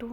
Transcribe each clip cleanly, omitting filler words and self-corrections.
2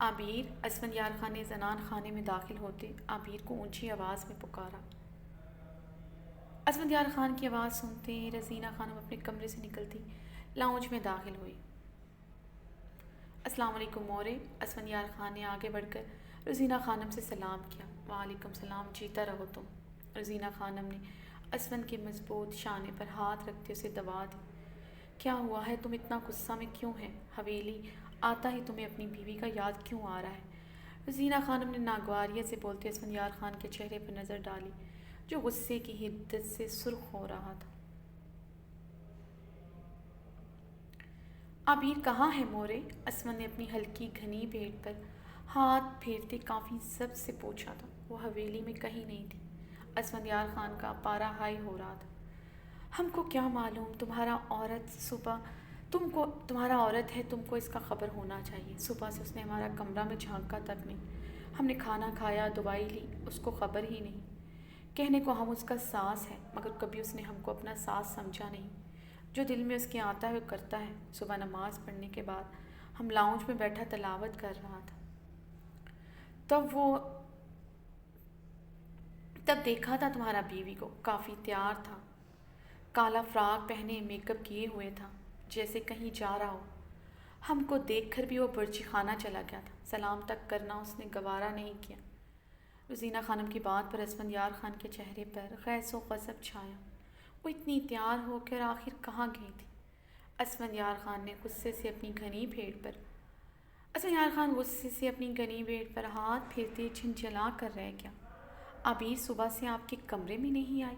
عابر! اسفندیار خان نے زنان خانے میں داخل ہوتے عابر کو اونچی آواز میں پکارا۔ اسفندیار خان کی آواز سنتے ہی رزینہ خانم اپنے کمرے سے نکلتی لاؤنج میں داخل ہوئی۔ السلام علیکم مورے! اسفندیار خان نے آگے بڑھ کر رزینہ خانم سے سلام کیا۔ وعلیکم السلام، جیتا رہو تم۔ رزینہ خانم نے اسفند کے مضبوط شانے پر ہاتھ رکھتے اسے دبا دی۔ کیا ہوا ہے؟ تم اتنا غصہ میں کیوں ہے؟ حویلی آتا ہی تمہیں اپنی بیوی کا یاد کیوں آ رہا ہے؟ رزینہ خانم نے ناگواریت سے بولتے اسفندیار خان کے چہرے پر نظر ڈالی جو غصے کی حدت سے سرخ ہو رہا تھا۔ عابر کہاں ہے مورے؟ اسفند نے اپنی ہلکی گھنی پیٹھ پر ہاتھ پھیرتے کافی ضبط سے پوچھا تھا۔ وہ حویلی میں کہیں نہیں تھی۔ اسفندیار خان کا پارا ہائی ہو رہا تھا۔ ہم کو کیا معلوم، تمہارا عورت ہے، تم کو اس کا خبر ہونا چاہیے۔ صبح سے اس نے ہمارا کمرہ میں جھانکا تک نہیں۔ ہم نے کھانا کھایا، دوائی لی، اس کو خبر ہی نہیں۔ کہنے کو ہم اس کا ساس ہے، مگر کبھی اس نے ہم کو اپنا ساس سمجھا نہیں۔ جو دل میں اس کے آتا ہے وہ کرتا ہے۔ صبح نماز پڑھنے کے بعد ہم لاؤنج میں بیٹھا تلاوت کر رہا تھا، تب دیکھا تھا تمہارا بیوی کو۔ کافی تیار تھا، کالا فراق پہنے میک اپ کیے ہوئے تھا، جیسے کہیں جا رہا ہو۔ ہم کو دیکھ کر بھی وہ برچی خانہ چلا گیا تھا۔ سلام تک کرنا اس نے گوارا نہیں کیا۔ رزینہ خانم کی بات پر اسفندیار خان کے چہرے پر غیظ و غضب چھایا۔ وہ اتنی تیار ہو کر آخر کہاں گئی تھی؟ اسفندیار خان نے غصے سے اپنی گھنی بھیڑ پر ہاتھ پھیرتے جھنجھلا کر رہ گیا۔ عابر صبح سے آپ کے کمرے میں نہیں آئی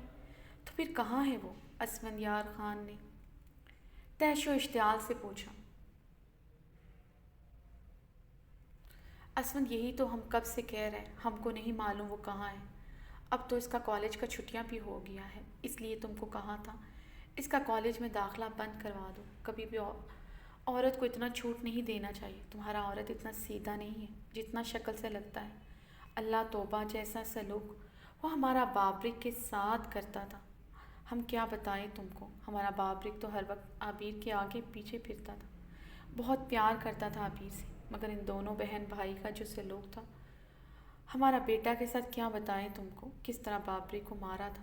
تو پھر کہاں ہے وہ؟ اسفندیار خان نے تیش و اشتعال سے پوچھا۔ اسفند یہی تو ہم کب سے کہہ رہے ہیں، ہم کو نہیں معلوم وہ کہاں ہے۔ اب تو اس کا کالج کا چھٹیاں بھی ہو گیا ہے، اس لیے تم کو کہا تھا اس کا کالج میں داخلہ بند کروا دو۔ کبھی بھی عورت کو اتنا چھوٹ نہیں دینا چاہیے۔ تمہارا عورت اتنا سیدھا نہیں ہے جتنا شکل سے لگتا ہے۔ اللہ توبہ، جیسا سلوک وہ ہمارا بابرک کے ساتھ کرتا تھا، ہم کیا بتائیں تم کو۔ ہمارا بابرک تو ہر وقت عابر کے آگے پیچھے پھرتا تھا، بہت پیار کرتا تھا عابر سے، مگر ان دونوں بہن بھائی کا جو سلوک تھا ہمارا بیٹا کے ساتھ، کیا بتائیں تم کو کس طرح بابرک کو مارا تھا۔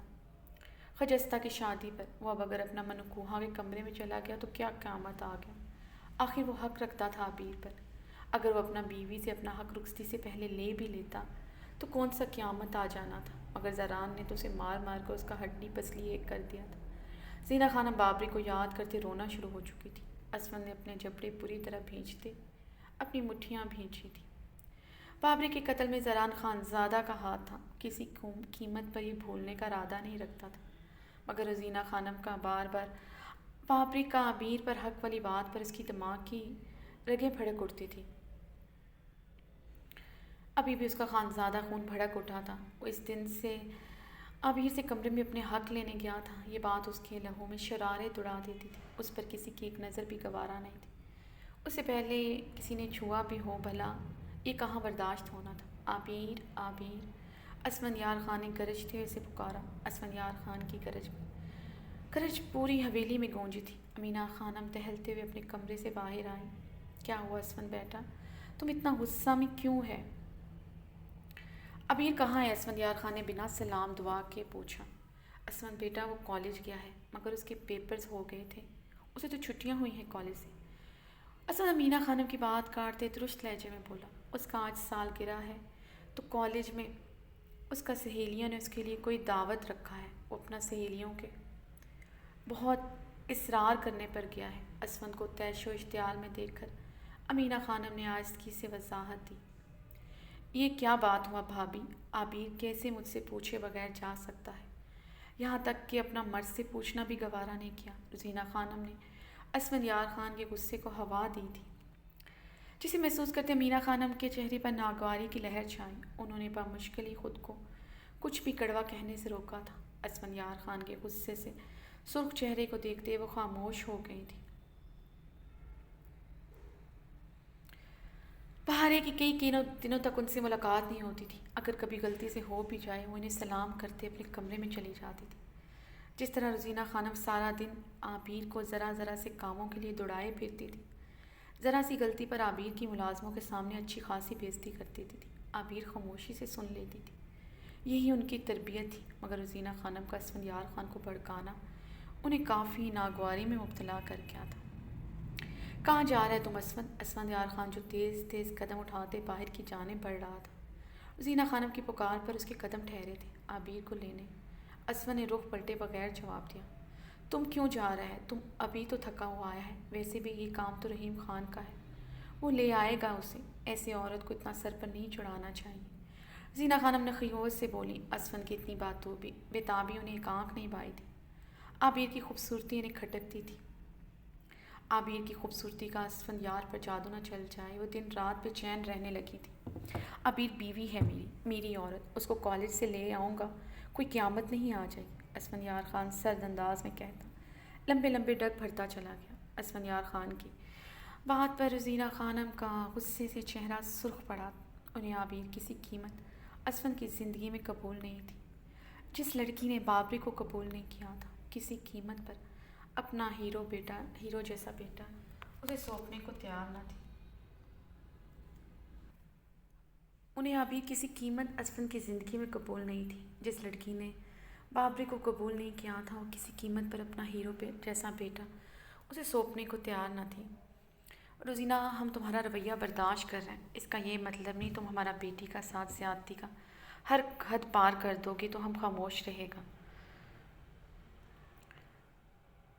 خجستہ کی شادی پر وہ اب اگر اپنا منوکوہا کے کمرے میں چلا گیا تو کیا قیامت آ گیا۔ آخر وہ حق رکھتا تھا عابر پر، اگر وہ اپنا بیوی سے اپنا حق رخصتی سے پہلے لے بھی لیتا تو کون سا قیامت آ جانا تھا، مگر زران نے تو اسے مار مار کر اس کا ہڈی پسلی ایک کر دیا تھا۔ زینہ خانم بابری کو یاد کرتے رونا شروع ہو چکی تھی۔ اسفند نے اپنے جبڑے پوری طرح بھینچتے اپنی مٹھیاں بھینچی تھی۔ بابری کے قتل میں زران خانزادہ کا ہاتھ تھا، کسی قیمت پر یہ بھولنے کا ارادہ نہیں رکھتا تھا، مگر رزینہ خانم کا بار بار بابری کا عابر پر حق والی بات پر اس کی دماغ کی رگیں بھڑک اٹھتی تھی۔ ابھی بھی اس کا خانزادہ خون بھڑک اٹھا تھا۔ وہ اس دن سے عابر سے کمرے میں اپنے حق لینے گیا تھا، یہ بات اس کے لہو میں شرارت اڑا دیتی تھی۔ اس پر کسی کی ایک نظر بھی گوارا نہیں تھی، اس سے پہلے کسی نے چھوا بھی ہو بھلا یہ کہاں برداشت ہونا تھا۔ عابر، عابر! اسفندیار خان نے گرجتے ہوئے اسے پکارا۔ اسفندیار خان کی گرج پوری حویلی میں گونجی تھی۔ امینہ خانم ٹہلتے ہوئے اپنے کمرے سے باہر آئیں۔ کیا ہوا اسفند بیٹا، تم اتنا غصہ میں کیوں ہے؟ عابر کہاں ہے؟ اسفندیار خان نے بنا سلام دعا کے پوچھا۔ اسفند بیٹا وہ کالج گیا ہے، مگر اس کے پیپرز ہو گئے تھے، اسے تو چھٹیاں ہوئی ہیں کالج سے۔ اسفند امینہ خانم کی بات کاٹتے درست لہجے میں بولا۔ اس کا آج سالگرہ ہے تو کالج میں اس کا سہیلیوں نے اس کے لیے کوئی دعوت رکھا ہے، وہ اپنا سہیلیوں کے بہت اصرار کرنے پر گیا ہے۔ اسفند کو تیش و اشتعال میں دیکھ کر امینہ خانم نے آہستگی سے وضاحت دی۔ یہ کیا بات ہوا بھابھی؟ عابر کیسے مجھ سے پوچھے بغیر جا سکتا ہے؟ یہاں تک کہ اپنا مرد سے پوچھنا بھی گوارا نہیں کیا۔ رزینہ خانم نے اسفندیار خان کے غصے کو ہوا دی تھی، جسے محسوس کرتے امینہ خانم کے چہرے پر ناگواری کی لہر چھائی۔ انہوں نے بمشکل ہی خود کو کچھ بھی کڑوا کہنے سے روکا تھا۔ اسفندیار خان کے غصے سے سرخ چہرے کو دیکھتے وہ خاموش ہو گئی تھی۔ بہارے کی کئی دنوں تک ان سے ملاقات نہیں ہوتی تھی۔ اگر کبھی غلطی سے ہو بھی جائے وہ انہیں سلام کرتے اپنے کمرے میں چلی جاتی تھی۔ جس طرح رزینہ خانم سارا دن عابر کو ذرا ذرا سے کاموں کے لیے دوڑائے پھرتی تھی، ذرا سی غلطی پر عابیر کی ملازموں کے سامنے اچھی خاصی بےعزتی کر دیتی تھی۔ عابیر خاموشی سے سن لیتی تھی، یہی ان کی تربیت تھی، مگر روزینہ خانم کا اسفندیار خان کو بھڑکانا انہیں کافی ناگواری میں مبتلا کر گیا تھا۔ کہاں جا رہے تم اسفندیار خان جو تیز تیز قدم اٹھاتے باہر کی جانب بڑھ رہا تھا۔ روزینہ خانم کی پکار پر اس کے قدم ٹھہرے تھے عابیر کو لینے۔ اسفند نے رخ پلٹے بغیر جواب دیا، تم کیوں جا رہا ہے؟ تم ابھی تو تھکا ہوا آیا ہے، ویسے بھی یہ کام تو رحیم خان کا ہے، وہ لے آئے گا اسے، ایسی عورت کو اتنا سر پر نہیں چڑھانا چاہیے۔ زینہ خانم نے خیوط سے بولی۔ اسفند کی اتنی باتوں بےتابی انہیں ایک آنکھ نہیں بائی تھی۔ عابیر کی خوبصورتی انہیں کھٹکتی تھی۔ عابیر کی خوبصورتی کا اسفند یار پر جادو نہ چل جائے، وہ دن رات بے چین رہنے لگی تھی۔ عابیر بیوی ہے میری عورت، اس کو کالج سے لے آؤں گا، کوئی قیامت نہیں آ جائے گی، اسفند یار خان سرد انداز میں کہتا، لمبے لمبے ڈگ بھرتا چلا گیا۔ اسفند یار خان کی بات پر روزینہ خانم کا غصے سے چہرہ سرخ پڑا۔ انہیں عابیر کسی قیمت اسفند کی زندگی میں قبول نہیں تھی، جس لڑکی نے بابری کو قبول نہیں کیا تھا، کسی قیمت پر اپنا ہیرو جیسا بیٹا اسے سونپنے کو تیار نہ تھی۔ انہیں عابیر کسی قیمت اسفند کی زندگی میں قبول نہیں تھی، جس لڑکی نے بابری کو قبول نہیں کیا تھا، وہ کسی قیمت پر اپنا ہیرو جیسا بیٹا اسے سونپنے کو تیار نہ تھی۔ روزینہ، ہم تمہارا رویہ برداشت کر رہے ہیں، اس کا یہ مطلب نہیں تم ہمارا بیٹی کا ساتھ زیادتی کا ہر حد پار کر دو گی تو ہم خاموش رہے گا۔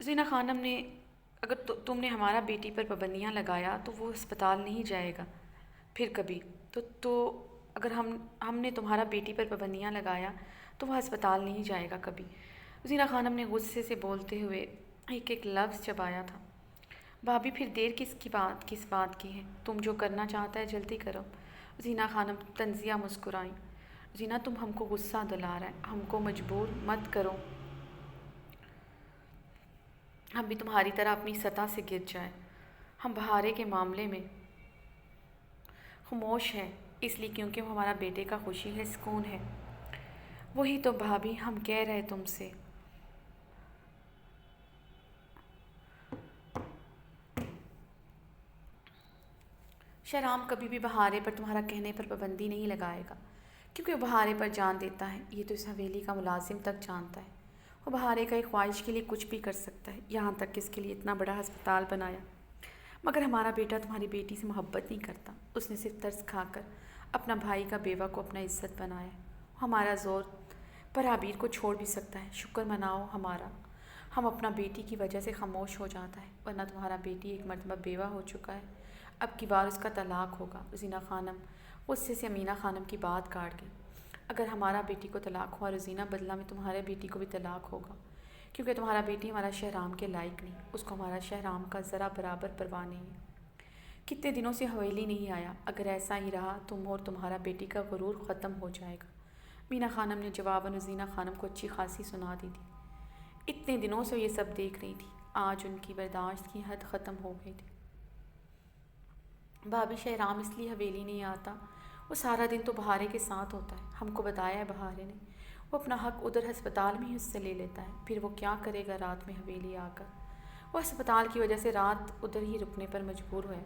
روزینہ خانم نے، اگر تم نے ہمارا بیٹی پر پابندیاں لگایا تو وہ ہسپتال نہیں جائے گا پھر کبھی، تو اگر ہم نے تمہارا بیٹی پر پابندیاں لگایا تو وہ ہسپتال نہیں جائے گا کبھی۔ روزینہ خانم نے غصے سے بولتے ہوئے ایک ایک لفظ چبایا تھا۔ بھابھی، پھر دیر کس بات کی ہے؟ تم جو کرنا چاہتا ہے جلدی کرو۔ روزینہ خانم طنزیہ مسکرائیں۔ روزینہ، تم ہم کو غصہ دلا رہا ہے، ہم کو مجبور مت کرو، ہم بھی تمہاری طرح اپنی سطح سے گر جائیں۔ ہم بہارے کے معاملے میں خاموش ہیں، اس لیے کیونکہ وہ ہمارا بیٹے کا خوشی ہے، سکون ہے۔ وہی تو بھابھی ہم کہہ رہے تم سے۔ شہرام کبھی بھی بہارے پر تمہارا کہنے پر پابندی نہیں لگائے گا، کیونکہ وہ بہارے پر جان دیتا ہے، یہ تو اس حویلی کا ملازم تک جانتا ہے۔ وہ بہارے کا ایک خواہش کے لیے کچھ بھی کر سکتا ہے، یہاں تک کہ اس کے لیے اتنا بڑا ہسپتال بنایا، مگر ہمارا بیٹا تمہاری بیٹی سے محبت نہیں کرتا، اس نے صرف ترس کھا کر اپنا بھائی کا بیوہ کو اپنا عزت بنایا ہے۔ ہمارا زور پر عابیر کو چھوڑ بھی سکتا ہے، شکر مناؤ ہمارا، ہم اپنا بیٹی کی وجہ سے خاموش ہو جاتا ہے، ورنہ تمہارا بیٹی ایک مرتبہ بیوہ ہو چکا ہے، اب کی بار اس کا طلاق ہوگا۔ روزینہ خانم غصے سے امینہ خانم کی بات کاٹ گئی۔ اگر ہمارا بیٹی کو طلاق ہوا روزینہ، بدلہ میں تمہارے بیٹی کو بھی طلاق ہوگا، کیونکہ تمہارا بیٹی ہمارا شہرام کے لائق نہیں، اس کو ہمارا شہرام کا ذرا برابر پرواہ نہیں ہے۔ کتنے دنوں سے حویلی نہیں آیا، اگر ایسا ہی رہا تم اور تمہارا بیٹی کا غرور ختم ہو جائے گا۔ امینہ خانم نے جواباً روزینہ خانم کو اچھی خاصی سنا دی تھی۔ اتنے دنوں سے یہ سب دیکھ رہی تھی، آج ان کی برداشت کی حد ختم ہو گئی تھی۔ بھابھی، شہرام اس لیے حویلی نہیں آتا، وہ سارا دن تو بہارے کے ساتھ ہوتا ہے، ہم کو بتایا ہے بہارے نے، وہ اپنا حق ادھر ہسپتال میں ہی اس سے لے لیتا ہے، پھر وہ کیا کرے گا رات میں حویلی آ کر؟ وہ ہسپتال کی وجہ سے رات ادھر ہی رکنے پر مجبور ہوئے۔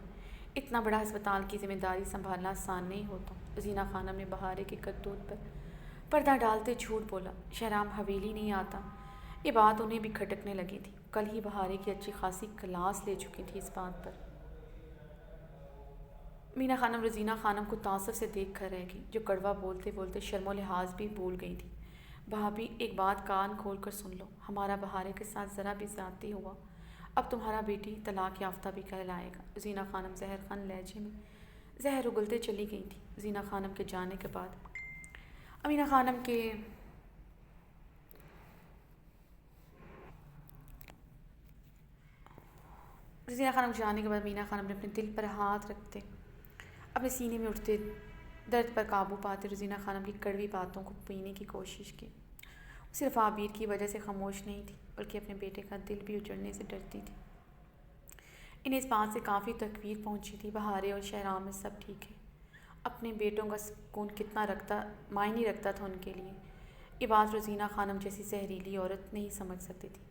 اتنا بڑا ہسپتال کی ذمہ داری سنبھالنا آسان نہیں ہوتا۔ روزینہ خانم نے بہارے کے کرتوت پر پردہ ڈالتے جھوٹ بولا، شہرام حویلی نہیں آتا۔ یہ بات انہیں بھی کھٹکنے لگی تھی، کل ہی بہارے کی اچھی خاصی کلاس لے چکی تھی اس بات پر۔ امینہ خانم روزینہ خانم کو تعصب سے دیکھ کر رہ گئی، جو کڑوا بولتے بولتے شرم و لحاظ بھی بھول گئی تھی۔ بھابھی، ایک بات کان کھول کر سن لو، ہمارا بہارے کے ساتھ ذرا بھی زیادتی ہوا، اب تمہارا بیٹی طلاق یافتہ بھی کہلائے گا۔ روزینہ خانم زہر خان لہجے میں زہر اگلتے چلی گئی تھی۔ روزینہ خانم کے جانے کے بعد امینہ خانم امینہ خانم نے اپنے دل پر ہاتھ رکھتے اپنے سینے میں اٹھتے درد پر قابو پاتے روزینہ خانم کی کڑوی باتوں کو پینے کی کوشش کی۔ وہ صرف عابیر کی وجہ سے خاموش نہیں تھی، بلکہ اپنے بیٹے کا دل بھی اجڑنے سے ڈرتی تھی۔ انہیں اس بات سے کافی تکلیف پہنچی تھی، بہارے اور شہرام میں سب ٹھیک ہے، اپنے بیٹوں کا سکون کتنا معنی رکھتا تھا ان کے لیے، یہ بات روزینہ خانم جیسی زہریلی عورت نہیں سمجھ سکتی تھی۔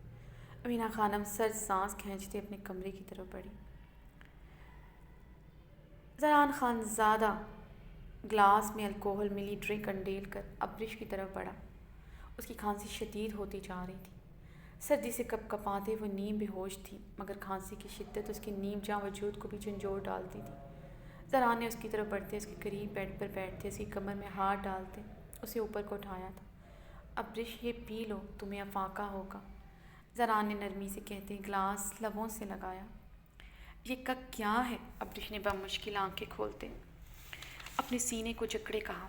امینہ خانم سرد سانس کھینچتے اپنے کمرے کی طرف بڑھی۔ زران خان زادہ گلاس میں الکوہل ملی ڈرنک انڈیل کر ابرش کی طرف بڑھا۔ اس کی کھانسی شدید ہوتی جا رہی تھی۔ سردی سے کپ کپاتے وہ نیم بے ہوش تھی، مگر کھانسی کی شدت اس کے نیم جاں وجود کو بھی جھنجھوڑ ڈالتی تھی۔ زران نے اس کی طرف بڑھتے، اس کے قریب بیڈ پر بیٹھتے، اس کی کمر میں ہاتھ ڈالتے اسے اوپر کو اٹھایا تھا۔ ابرش یہ پی لو، تمہیں افاقہ ہوگا، زران نے نرمی سے کہتے گلاس لبوں سے لگایا۔ یہ کک کیا ہے؟ ابرش نے بمشکل آنکھیں کھولتے اپنے سینے کو جکڑے کہا۔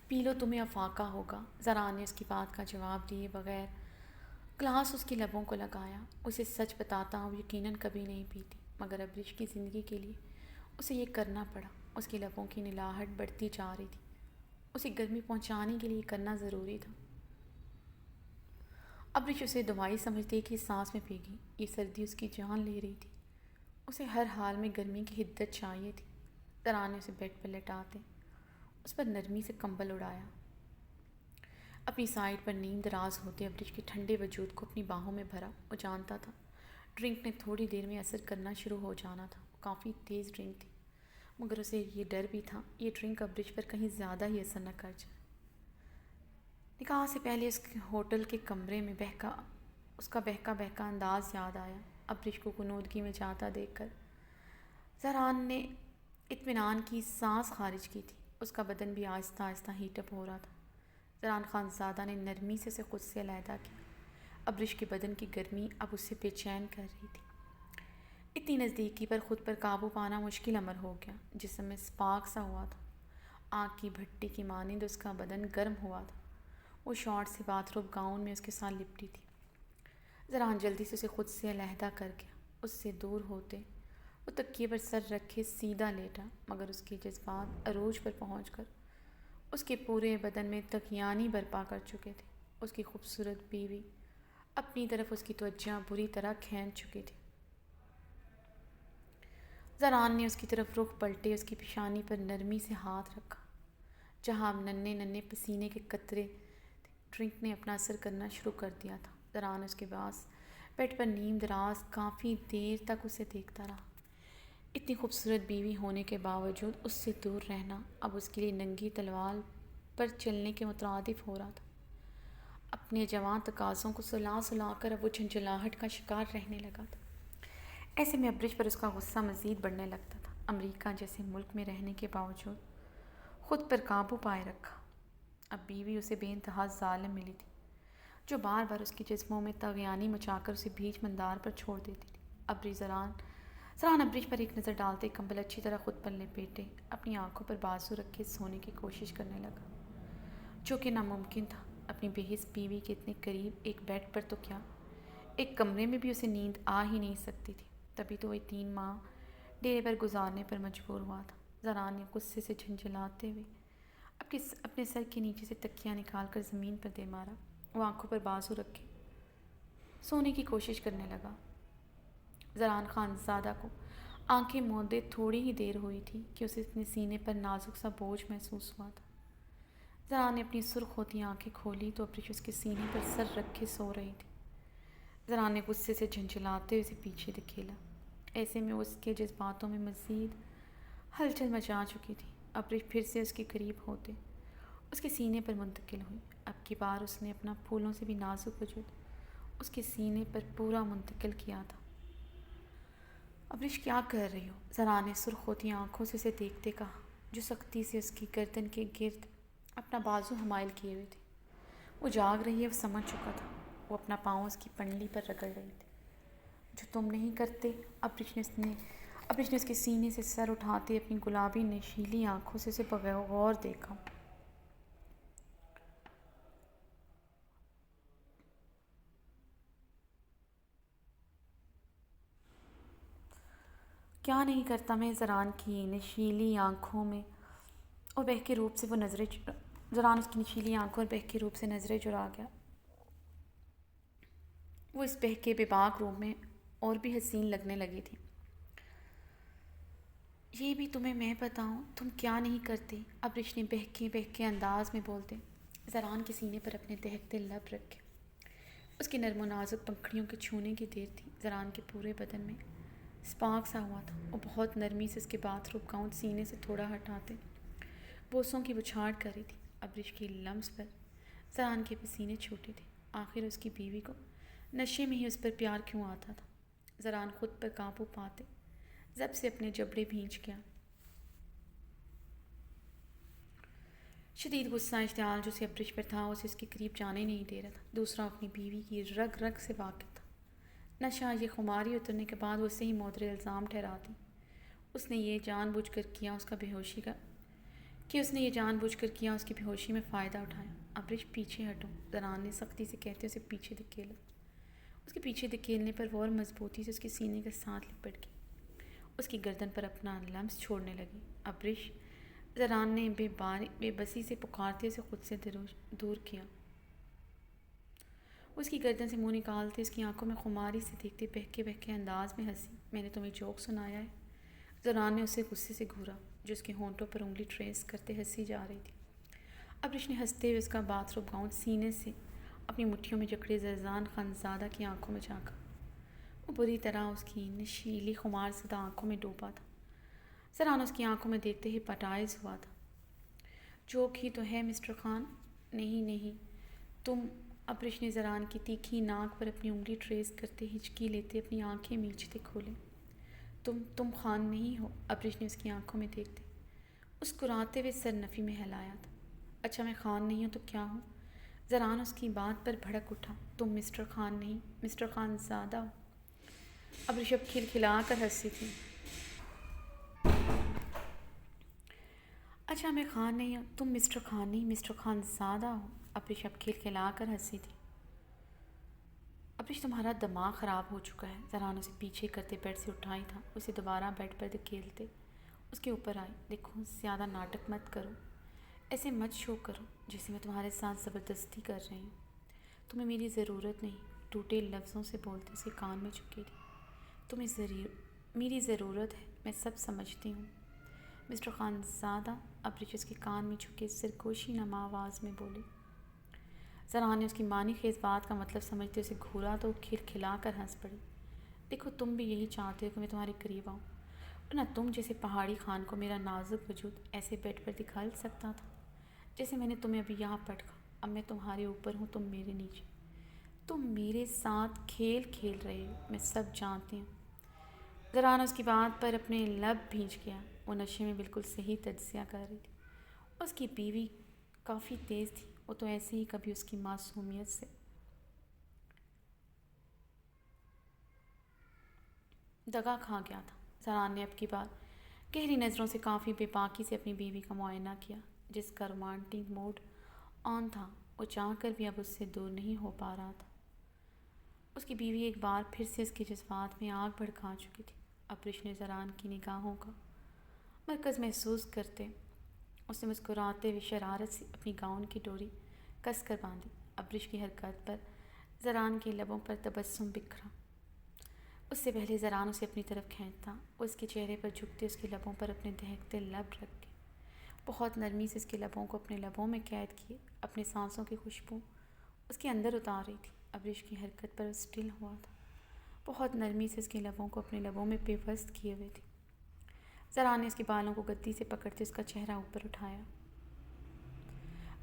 پی لو، تمہیں افاقہ ہوگا، زران نے اس کی بات کا جواب دیے بغیر گلاس اس کے لبوں کو لگایا۔ اسے سچ بتاتا ہوں یقیناً کبھی نہیں پیتی، مگر ابرش کی زندگی کے لیے اسے یہ کرنا پڑا۔ اس کے لبوں کی نلاہٹ بڑھتی جا رہی تھی۔ اسے گرمی پہنچانے کے لیے کرنا ضروری تھا۔ ابرش اسے دوائی سمجھتے کہ سانس میں پی گئی۔ یہ سردی اس کی جان لے رہی تھی۔ اسے ہر حال میں گرمی کی حدت چاہیے تھی۔ زران نے اسے بیڈ پر لٹاتے اس پر نرمی سے کمبل اڑایا۔ اپنی سائڈ پر نیند دراز ہوتے ابرش کے ٹھنڈے وجود کو اپنی باہوں میں بھرا۔ وہ جانتا تھا ڈرنک نے تھوڑی دیر میں اثر کرنا شروع ہو جانا تھا۔ وہ کافی تیز ڈرنک تھی، مگر اسے یہ ڈر بھی تھا یہ ڈرنک ابرش پر کہیں زیادہ ہی اثر نہ کر جائے۔ نکاح سے پہلے اس ہوٹل کے کمرے میں اس کا بہکا بہکا انداز یاد آیا۔ ابرش کو غنودگی میں جاتا دیکھ کر زران نے اطمینان کی سانس خارج کی تھی۔ اس کا بدن بھی آہستہ آہستہ ہیٹ اپ ہو رہا تھا۔ زران خان زادہ نے نرمی سے اسے خود سے علیحدہ کیا۔ ابرش کے بدن کی گرمی اب اسے بے چین کر رہی تھی۔ اتنی نزدیکی پر خود پر قابو پانا مشکل امر ہو گیا۔ جسم میں سپارک سا ہوا تھا۔ آگ کی بھٹی کی مانند اس کا بدن گرم ہوا تھا۔ وہ شارٹ سے باتھ روب گاؤن میں اس کے ساتھ لپٹی تھی۔ زران جلدی سے اسے خود سے علیحدہ کر گیا۔ اس سے دور ہوتے وہ تکیے پر سر رکھے سیدھا لیٹا، مگر اس کے جذبات عروج پر پہنچ کر اس کے پورے بدن میں طغیانی برپا کر چکے تھے۔ اس کی خوبصورت بیوی اپنی طرف اس کی توجہ بری طرح کھینچ چکی تھی۔ زران نے اس کی طرف رخ پلٹے اس کی پیشانی پر نرمی سے ہاتھ رکھا، جہاں اب ننھے ننھے پسینے کے قطرے تھے۔ ڈرنک نے اپنا اثر کرنا شروع کر دیا تھا۔ زران اس کے پاس بیڈ پر نیم دراز کافی دیر تک اسے دیکھتا رہا۔ اتنی خوبصورت بیوی ہونے کے باوجود اس سے دور رہنا اب اس کے لیے ننگی تلوار پر چلنے کے مترادف ہو رہا تھا۔ اپنے جوان تقاضوں کو سلا سلا کر اب وہ جھنجھلاہٹ کا شکار رہنے لگا تھا۔ ایسے میں ابرش پر اس کا غصہ مزید بڑھنے لگتا تھا۔ امریکہ جیسے ملک میں رہنے کے باوجود خود پر قابو پائے رکھا۔ اب بیوی اسے بے انتہا ظالم ملی تھی، جو بار بار اس کے جسموں میں طغیانی مچا کر اسے بیچ مندار پر چھوڑ دیتی تھی۔ زران ابرش پر ایک نظر ڈالتے کمبل اچھی طرح خود پر لپیٹے اپنی آنکھوں پر بازو رکھے سونے کی کوشش کرنے لگا، جو کہ ناممکن تھا۔ اپنی بے حس بیوی کے اتنے قریب ایک بیڈ پر تو کیا، ایک کمرے میں بھی اسے نیند آ ہی نہیں سکتی تھی۔ تبھی تو وہ 3 ماہ ڈیرے پر گزارنے پر مجبور ہوا تھا۔ زران نے غصے سے جھنجھلاتے ہوئے اپنے سر کے نیچے سے تکیہ نکال کر زمین پر دے مارا۔ وہ آنکھوں پر بازو رکھے سونے کی کوشش کرنے لگا۔ زران خان زادہ کو آنکھیں موندے تھوڑی ہی دیر ہوئی تھی کہ اسے اپنے سینے پر نازک سا بوجھ محسوس ہوا تھا۔ زران نے اپنی سرخ ہوتی آنکھیں کھولی تو ابرش اس کے سینے پر سر رکھے سو رہی تھی۔ زران نے غصے سے جھنجھلاتے ہوئے اسے پیچھے دھکیلا۔ ایسے میں اس کے جذباتوں میں مزید ہلچل مچا چکی تھی۔ ابرش پھر سے اس کے قریب ہوتے اس کے سینے پر منتقل ہوئی۔ اب کی بار اس نے اپنا پھولوں سے بھی نازک وجود اس کے سینے پر پورا منتقل کیا تھا۔ ابرش کیا کر رہی ہو؟ زران نے سرخ ہوتی آنکھوں سے اسے دیکھتے کہا، جو سختی سے اس کی گردن کے گرد اپنا بازو حمائل کیے ہوئے تھی۔ وہ جاگ رہی ہے، وہ سمجھ چکا تھا۔ وہ اپنا پاؤں اس کی پنڈلی پر رگڑ رہی تھی۔ جو تم نہیں کرتے؟ ابرش نے اس کے سینے سے سر اٹھاتے اپنی گلابی نشیلی آنکھوں سے اسے بغور دیکھا۔ کیا نہیں کرتا میں؟ زران کی نشیلی آنکھوں میں اور بہکے روپ سے زران اس کی نشیلی آنکھوں اور بہکے روپ سے نظریں چرا گیا۔ وہ اس بہکے بے باک روپ میں اور بھی حسین لگنے لگی تھی۔ یہ بھی تمہیں میں بتاؤں تم کیا نہیں کرتے؟ ابرش نے بہکے بہکے انداز میں بولتے زران کے سینے پر اپنے دہکتے لب رکھے۔ اس کی نرم و نازک پنکھڑیوں کے چھونے کی دیر تھی۔ زران کے پورے بدن میں سپاک سا ہوا تھا۔ وہ بہت نرمی سے اس کے باتھ روب گاؤن سینے سے تھوڑا ہٹاتے بوسوں کی بچھاڑ کر رہی تھی۔ ابرش کی لمس پر زران کے پسینے چھوٹے تھے۔ آخر اس کی بیوی کو نشے میں ہی اس پر پیار کیوں آتا تھا؟ زران خود پر قابو پاتے زب سے اپنے جبڑے بھینچ گیا۔ شدید غصہ اشتعال جو اسے ابرش پر تھا اسے اس کے قریب جانے نہیں دے رہا تھا۔ دوسرا اپنی بیوی کی رگ رگ سے واقف تھا۔ نشہ یہ خماری اترنے کے بعد وہ اسے ہی مودر الزام ٹھہراتی۔ اس نے یہ جان بوجھ کر کیا اس کی بے ہوشی میں فائدہ اٹھایا۔ ابرش پیچھے ہٹو، زران نے سختی سے کہتے اسے پیچھے دھکیلا۔ اس کے پیچھے دھکیلنے پر وہ اور مضبوطی سے اس کے سینے کے ساتھ لپٹ گئی۔ اس کی گردن پر اپنا لمس چھوڑنے لگی۔ ابرش، زران نے بے بسی سے پکارتے اسے خود سے دور کیا۔ اس کی گردن سے منہ نکالتے اس کی آنکھوں میں خماری سے دیکھتے بہکے بہکے انداز میں ہنسی۔ میں نے تمہیں جوک سنایا ہے؟ زران نے اسے غصے سے گھورا جو اس کے ہونٹوں پر انگلی ٹریس کرتے ہنسی جا رہی تھی۔ ابرش نے ہنستے ہوئے اس کا باتھ روب گاؤن سینے سے اپنی مٹھیوں میں جکڑے زرزان خانزادہ کی آنکھوں میں جھانکا۔ وہ بری طرح اس کی نشیلی خمار زدہ آنکھوں میں ڈوبا تھا۔ زران اس کی آنکھوں میں دیکھتے ہی پٹائز ہوا تھا۔ جوک ہی تو ہے مسٹر خان۔ نہیں تم۔ ابرش نے زران کی تیکھی ناک پر اپنی انگلی ٹریس کرتے ہچکی لیتے اپنی آنکھیں میچتے کھولے۔ تم خان نہیں ہو؟ ابرش نے اس کی آنکھوں میں دیکھتے مسکراتے ہوئے سر نفی میں ہلایا تھا۔ اچھا میں خان نہیں ہوں تو کیا ہوں؟ زران اس کی بات پر بھڑک اٹھا۔ تم مسٹر خان نہیں، مسٹر خان زادہ ہو۔ ابرش اب کھلکھلا کر ہنسی تھی۔ اچھا میں خان نہیں ہوں، تم مسٹر خان نہیں، مسٹر خان زادہ ہو۔ ابرش اب کھلکھلا کر ہنسی تھی۔ ابرش تمہارا دماغ خراب ہو چکا ہے۔ زران اسے پیچھے کرتے بیڈ سے اٹھائی تھا، اسے دوبارہ بیڈ پر دھکیلتے اس کے اوپر آئی۔ دیکھو زیادہ ناٹک مت کرو، ایسے مت شو کرو جیسے میں تمہارے ساتھ زبردستی کر رہی ہوں۔ تمہیں میری ضرورت نہیں، ٹوٹے لفظوں سے بولتے اس کے کان میں چپکی تھی۔ تمہیں میری ضرورت ہے، میں سب سمجھتی ہوں مسٹر خان زادہ۔ ابرش اس کے کان میں چھکے سرگوشی نما آواز میں بولی۔ زران نے اس کی معنی خیز بات کا مطلب سمجھتے اسے گھورا تو وہ کھلکھلا کر ہنس پڑی۔ دیکھو تم بھی یہی چاہتے ہو کہ میں تمہارے قریب آؤں، ورنہ تم جیسے پہاڑی خان کو میرا نازک وجود ایسے بیڈ پر دکھا سکتا تھا جیسے میں نے تمہیں ابھی یہاں پٹکا۔ اب میں تمہارے اوپر ہوں، تم میرے نیچے۔ تم میرے ساتھ کھیل کھیل رہے ہو، میں سب جانتی ہوں۔ زران اس کی بات پر اپنے لب بھینچ گیا۔ وہ نشے میں بالکل صحیح تجزیہ کر رہی تھی۔ اس کی بیوی کافی تیز تھی، وہ تو ایسے ہی کبھی اس کی معصومیت سے دگا کھا گیا تھا۔ زران نے اب کی بار گہری نظروں سے کافی بے باکی سے اپنی بیوی کا معائنہ کیا، جس کا رومانٹک موڈ آن تھا وہ چاہ کر بھی اب اس سے دور نہیں ہو پا رہا تھا۔ اس کی بیوی ایک بار پھر سے اس کے جذبات میں آگ بھڑکا چکی تھی۔ ابرش نے زران کی نگاہوں کا مرکز محسوس کرتے اسے مسکراتے ہوئے شرارت سے اپنی گاؤن کی ڈوری کس کر باندھی۔ ابرش کی حرکت پر زران کے لبوں پر تبسم بکھرا۔ اس سے پہلے زران اسے اپنی طرف کھینچتا، وہ اس کے چہرے پر جھکتے اس کے لبوں پر اپنے دہکتے لب رکھ کے بہت نرمی سے اس کے لبوں کو اپنے لبوں میں قید کیے اپنے سانسوں کی خوشبو اس کے اندر اتار رہی تھی۔ ابرش کی حرکت پر اسٹل ہوا تھا، بہت نرمی سے اس کے لبوں کو اپنے لبوں میں پیوست کیے ہوئے تھی۔ زران نے اس کے بالوں کو گدی سے پکڑتے اس کا چہرہ اوپر اٹھایا۔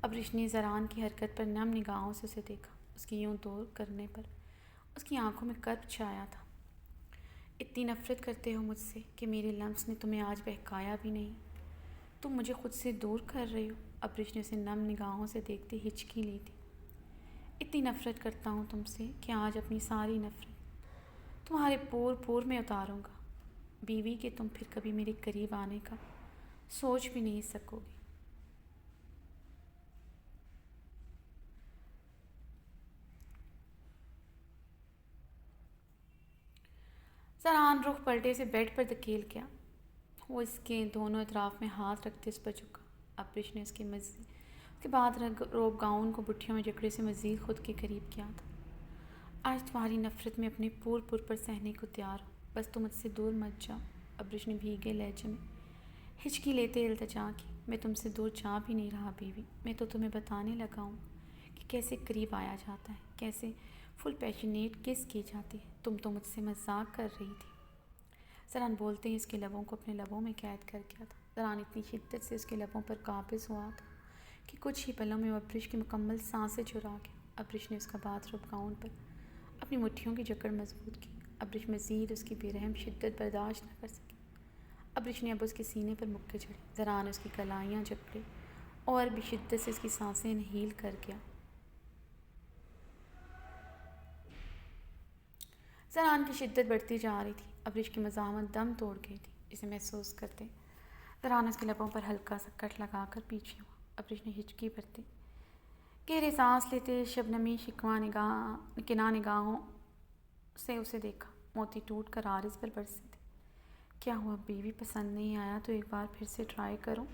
ابرش نے زران کی حرکت پر نم نگاہوں سے اسے دیکھا۔ اس کی یوں دور کرنے پر اس کی آنکھوں میں کرب چھایا تھا۔ اتنی نفرت کرتے ہو مجھ سے کہ میرے لمس نے تمہیں آج بہکایا بھی نہیں؟ تم مجھے خود سے دور کر رہی ہو؟ ابرش نے اسے نم نگاہوں سے دیکھتے ہچکی لی تھی۔ اتنی نفرت کرتا ہوں تم سے کہ آج اپنی ساری نفرت تمہارے پور میں اتاروں گا، بیوی کہ تم پھر کبھی میرے قریب آنے کا سوچ بھی نہیں سکو گی۔ زران رخ پلٹے سے بیڈ پر دھکیل گیا۔ وہ اس کے دونوں اطراف میں ہاتھ رکھتے اس پر جھکا۔ ابرش نے اس کے بعد روب گاؤن کو بٹھیوں میں جکڑے سے مزید خود کے قریب کیا تھا۔ آج تمہاری نفرت میں اپنے پور پر سہنے کو تیار ہوں، بس تم مجھ سے دور مت جاؤ۔ ابرش نے بھیگے لہجے میں ہچکی لیتے التجا کی۔ میں تم سے دور جا بھی نہیں رہا بیوی، میں تو تمہیں بتانے لگا ہوں کہ کیسے قریب آیا جاتا ہے، کیسے فل پیشنیٹ کس کی جاتی ہے؟ تم تو مجھ سے مذاق کر رہی تھی۔ زران بولتے ہی اس کے لبوں کو اپنے لبوں میں قید کر گیا تھا۔ زران اتنی شدت سے اس کے لبوں پر قابض ہوا تھا کہ کچھ ہی پلوں میں وہ ابرش کی مکمل سانسیں چرا گیا۔ ابرش نے اس کا باتھ روب گاؤن پر اپنی مٹھیوں کی جکڑ مضبوط کی۔ ابرش مزید اس کی بے رحم شدت برداشت نہ کر سکی۔ ابرش نے اب اس کے سینے پر مکے چڑھے۔ زران اس کی کلائیاں جکڑے اور بھی شدت سے اس کی سانسیں انہیل کر گیا۔ زران کی شدت بڑھتی جا رہی تھی۔ ابرش کی مزاحمت دم توڑ گئی تھی، جسے محسوس کرتے زران اس کے لبوں پر ہلکا سا کٹ لگا کر پیچھے ہوا۔ ابرش نے ہچکی بھرتے گہرے سانس لیتے شبنمی کنا نگاہوں سے اسے دیکھا۔ موتی ٹوٹ کر عارض پر برسے تھے۔ کیا ہوا، بیوی پسند نہیں آیا تو ایک بار پھر سے ٹرائی کروں؟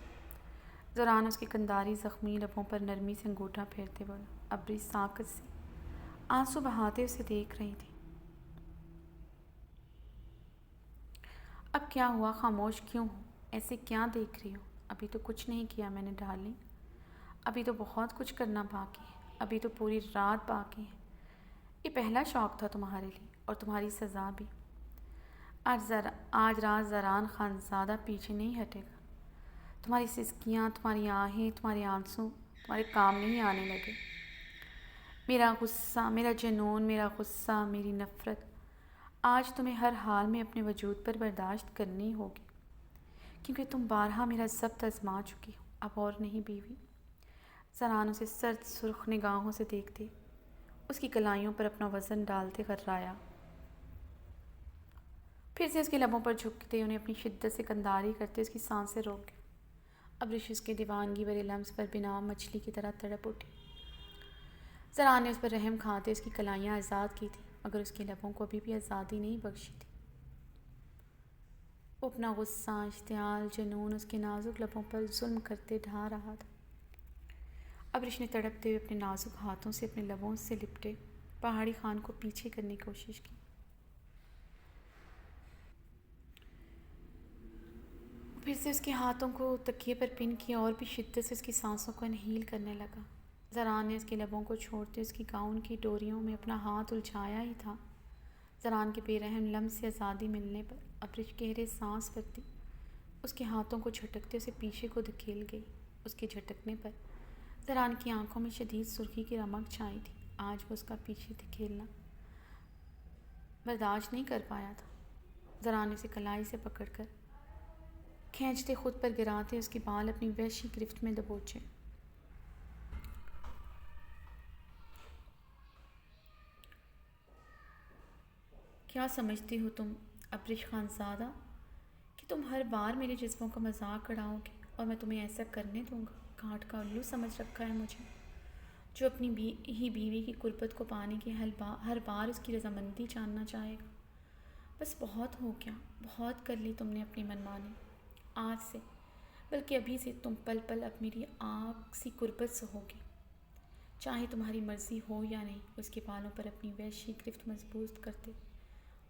زران اس کی کنداری زخمی لبوں پر نرمی سے انگوٹھا پھیرتے بولا۔ ابرش ساکت سے آنسو بہاتے اسے دیکھ رہی تھی۔ اب کیا ہوا، خاموش کیوں ہو؟ ایسے کیا دیکھ رہی ہو؟ ابھی تو کچھ نہیں کیا میں نے ڈارلنگ، ابھی تو بہت کچھ کرنا باقی ہے، ابھی تو پوری رات باقی ہے۔ یہ پہلا شوق تھا تمہارے لیے، اور تمہاری سزا بھی۔ آج رات زران خانزادہ پیچھے نہیں ہٹے گا۔ تمہاری سسکیاں، تمہاری آہیں، تمہارے آنسو تمہارے کام نہیں آنے لگے۔ میرا غصہ، میرا جنون، میرا غصہ، میری نفرت آج تمہیں ہر حال میں اپنے وجود پر برداشت کرنی ہوگی، کیونکہ تم بارہا میرا ضبط آزما چکی ہو، اب اور نہیں بیوی۔ زران اسے سرد سرخ نگاہوں سے دیکھتے اس کی کلائیوں پر اپنا وزن ڈالتے غرایا، پھر سے اس کے لبوں پر جھکتے انہیں اپنی شدت سے کنداری کرتے اس کی سانسیں روک گئے۔ ابرش اس کے دیوانگی بھرے لمس پر بنا مچھلی کی طرح تڑپ اٹھی۔ زران نے اس پر رحم کھاتے اس کی کلائیاں آزاد کی تھی، مگر اس کے لبوں کو ابھی بھی آزادی نہیں بخشی تھی۔ وہ اپنا غصہ، اشتعال، جنون اس کے نازک لبوں پر ظلم کرتے ڈھا رہا تھا۔ ابرش نے تڑپتے ہوئے اپنے نازک ہاتھوں سے اپنے لبوں سے لپٹے پہاڑی خان کو پیچھے کرنے کی کوشش کی۔ پھر سے اس کے ہاتھوں کو تکیے پر پن کیا اور بھی شدت سے اس کی سانسوں کو انہیل کرنے لگا۔ زران نے اس کے لبوں کو چھوڑتے اس کی گاؤن کی ڈوریوں میں اپنا ہاتھ الجھایا ہی تھا۔ زران کے بے رحم لمس سے آزادی ملنے پر ابرش گہرے سانس بھرتی اس کے ہاتھوں کو جھٹکتے اسے پیچھے کو دھکیل گئی۔ اس کے جھٹکنے پر زران کی آنکھوں میں شدید سرخی کی رمق چھائی تھی۔ آج وہ اس کا پیچھے دھکیلنا برداشت نہیں کر پایا تھا۔ زران نے اسے کلائی سے پکڑ کر کھینچتے خود پر گراتے اس کے بال اپنی وحشی گرفت میں دبوچے۔ کیا سمجھتی ہو تم ابرش خانزادہ کہ تم ہر بار میرے جذبوں کا مذاق اڑاؤ گے اور میں تمہیں ایسا کرنے دوں گا؟ کانٹ کا الو سمجھ رکھا ہے مجھے، جو اپنی ہی بیوی کی قربت کو پانے کی ہر بار اس کی رضامندی جاننا چاہے گا۔ بس بہت ہو گیا، بہت کر لی تم نے اپنی منمانی۔ آج سے، بلکہ ابھی سے تم پل پل اب میری آنکھ سی قربت سے ہوگی، چاہے تمہاری مرضی ہو یا نہیں۔ اس کے بالوں پر اپنی وحشی گرفت مضبوط کرتے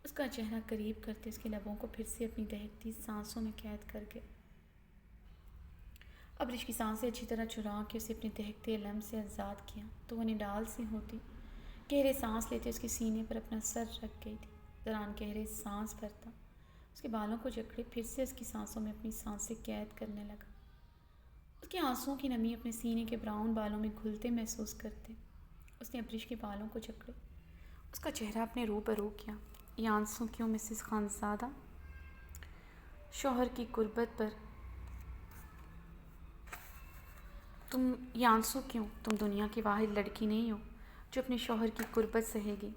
اس کا چہرہ قریب کرتے اس کے لبوں کو پھر سے اپنی دہکتی سانسوں میں قید کر گئے۔ ابرش کی سانسیں اچھی طرح چرا کے اسے اپنے دہکتے لمس سے آزاد کیا تو وہ نڈال سی ہوتی گہرے سانس لیتے اس کے سینے پر اپنا سر رکھ گئی تھی۔ زران گہرے سانس بھرتا اس کے بالوں کو جکڑے پھر سے اس کی سانسوں میں اپنی سانسیں قید کرنے لگا۔ اس کے آنسوؤں کی نمی اپنے سینے کے براؤن بالوں میں گھلتے محسوس کرتے اس نے ابرش کے بالوں کو جکڑے اس کا چہرہ اپنے روبرو کیا۔ یہ آنسو کیوں مسز خانزادہ؟ شوہر کی قربت پر یہ آنسو کیوں؟ تم دنیا کی واحد لڑکی نہیں ہو جو اپنے شوہر کی قربت سہے گی۔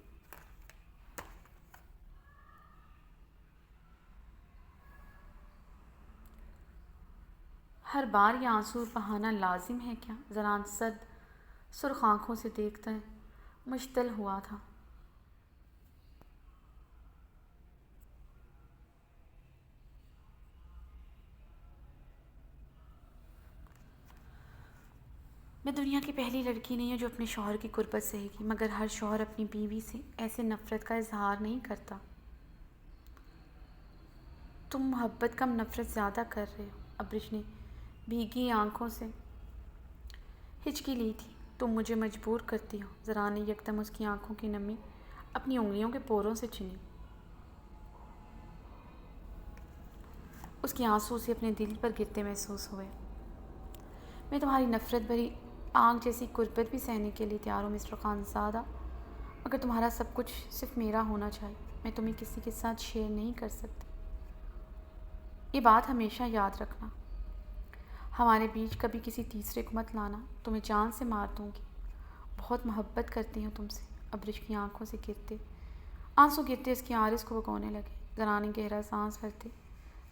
ہر بار یہ آنسو بہانا لازم ہے کیا؟ زران سرخ آنکھوں سے دیکھتا مشتعل ہوا تھا۔ میں دنیا کی پہلی لڑکی نہیں ہوں جو اپنے شوہر کی قربت سہے گی، مگر ہر شوہر اپنی بیوی سے ایسے نفرت کا اظہار نہیں کرتا۔ تم محبت کم نفرت زیادہ کر رہے ہو۔ ابرش نے بھیگی آنکھوں سے ہچکی لی تھی۔ تم مجھے مجبور کرتی ہو۔ ذرا نے یکدم اس کی آنکھوں کی نمی اپنی انگلیوں کے پوروں سے چنی۔ اس کے آنسو اسے اپنے دل پر گرتے محسوس ہوئے۔ میں تمہاری نفرت بھری آگ جیسی قربت بھی سہنے کے لیے تیار ہوں مسٹر خانزادہ، مگر تمہارا سب کچھ صرف میرا ہونا چاہیے۔ میں تمہیں کسی کے ساتھ شیئر نہیں کر سکتی۔ یہ بات ہمیشہ یاد رکھنا۔ ہمارے بیچ کبھی کسی تیسرے کو مت لانا، تمہیں جان سے مار دوں گی۔ بہت محبت کرتی ہوں تم سے۔ ابرش کی آنکھوں سے آنسو گرتے اس کی آرز کو بھگونے لگے۔ ذرا نے گہرا سانس بھرتے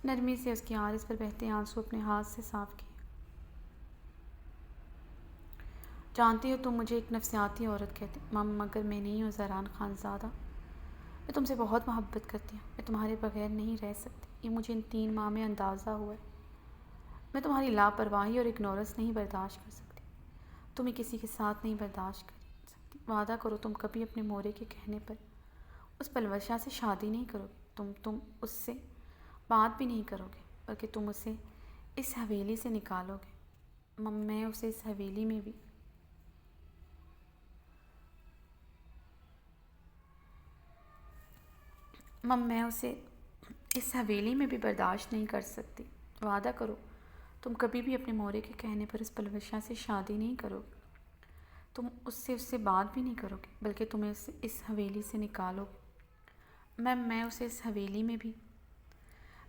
نرمی سے اس کی آرز پر بہتے آنسو اپنے ہاتھ سے صاف کیے۔ جانتی ہو تم مجھے ایک نفسیاتی عورت کہتے، مگر میں نہیں ہوں زہران خانزادہ۔ میں تم سے بہت محبت کرتی ہوں۔ میں تمہارے بغیر نہیں رہ سکتی۔ یہ مجھے ان 3 ماہ میں اندازہ ہوا ہے۔ میں تمہاری لاپرواہی اور اگنورنس نہیں برداشت کر سکتی۔ تمہیں کسی کے ساتھ نہیں برداشت کر سکتی۔ وعدہ کرو تم کبھی اپنے مورے کے کہنے پر اس پلوشا سے شادی نہیں کرو گے۔ تم اس سے بات بھی نہیں کرو گے، بلکہ تم اسے اس حویلی سے نکالو گے۔ میں اسے اس حویلی میں بھی برداشت نہیں کر سکتی۔ وعدہ کرو تم کبھی بھی اپنے مورے کے کہنے پر اس پلوشا سے شادی نہیں کرو گے۔ تم اس سے بات بھی نہیں کرو گے، بلکہ تمہیں اسے اس حویلی سے نکالو گے۔ میں اسے اس حویلی میں بھی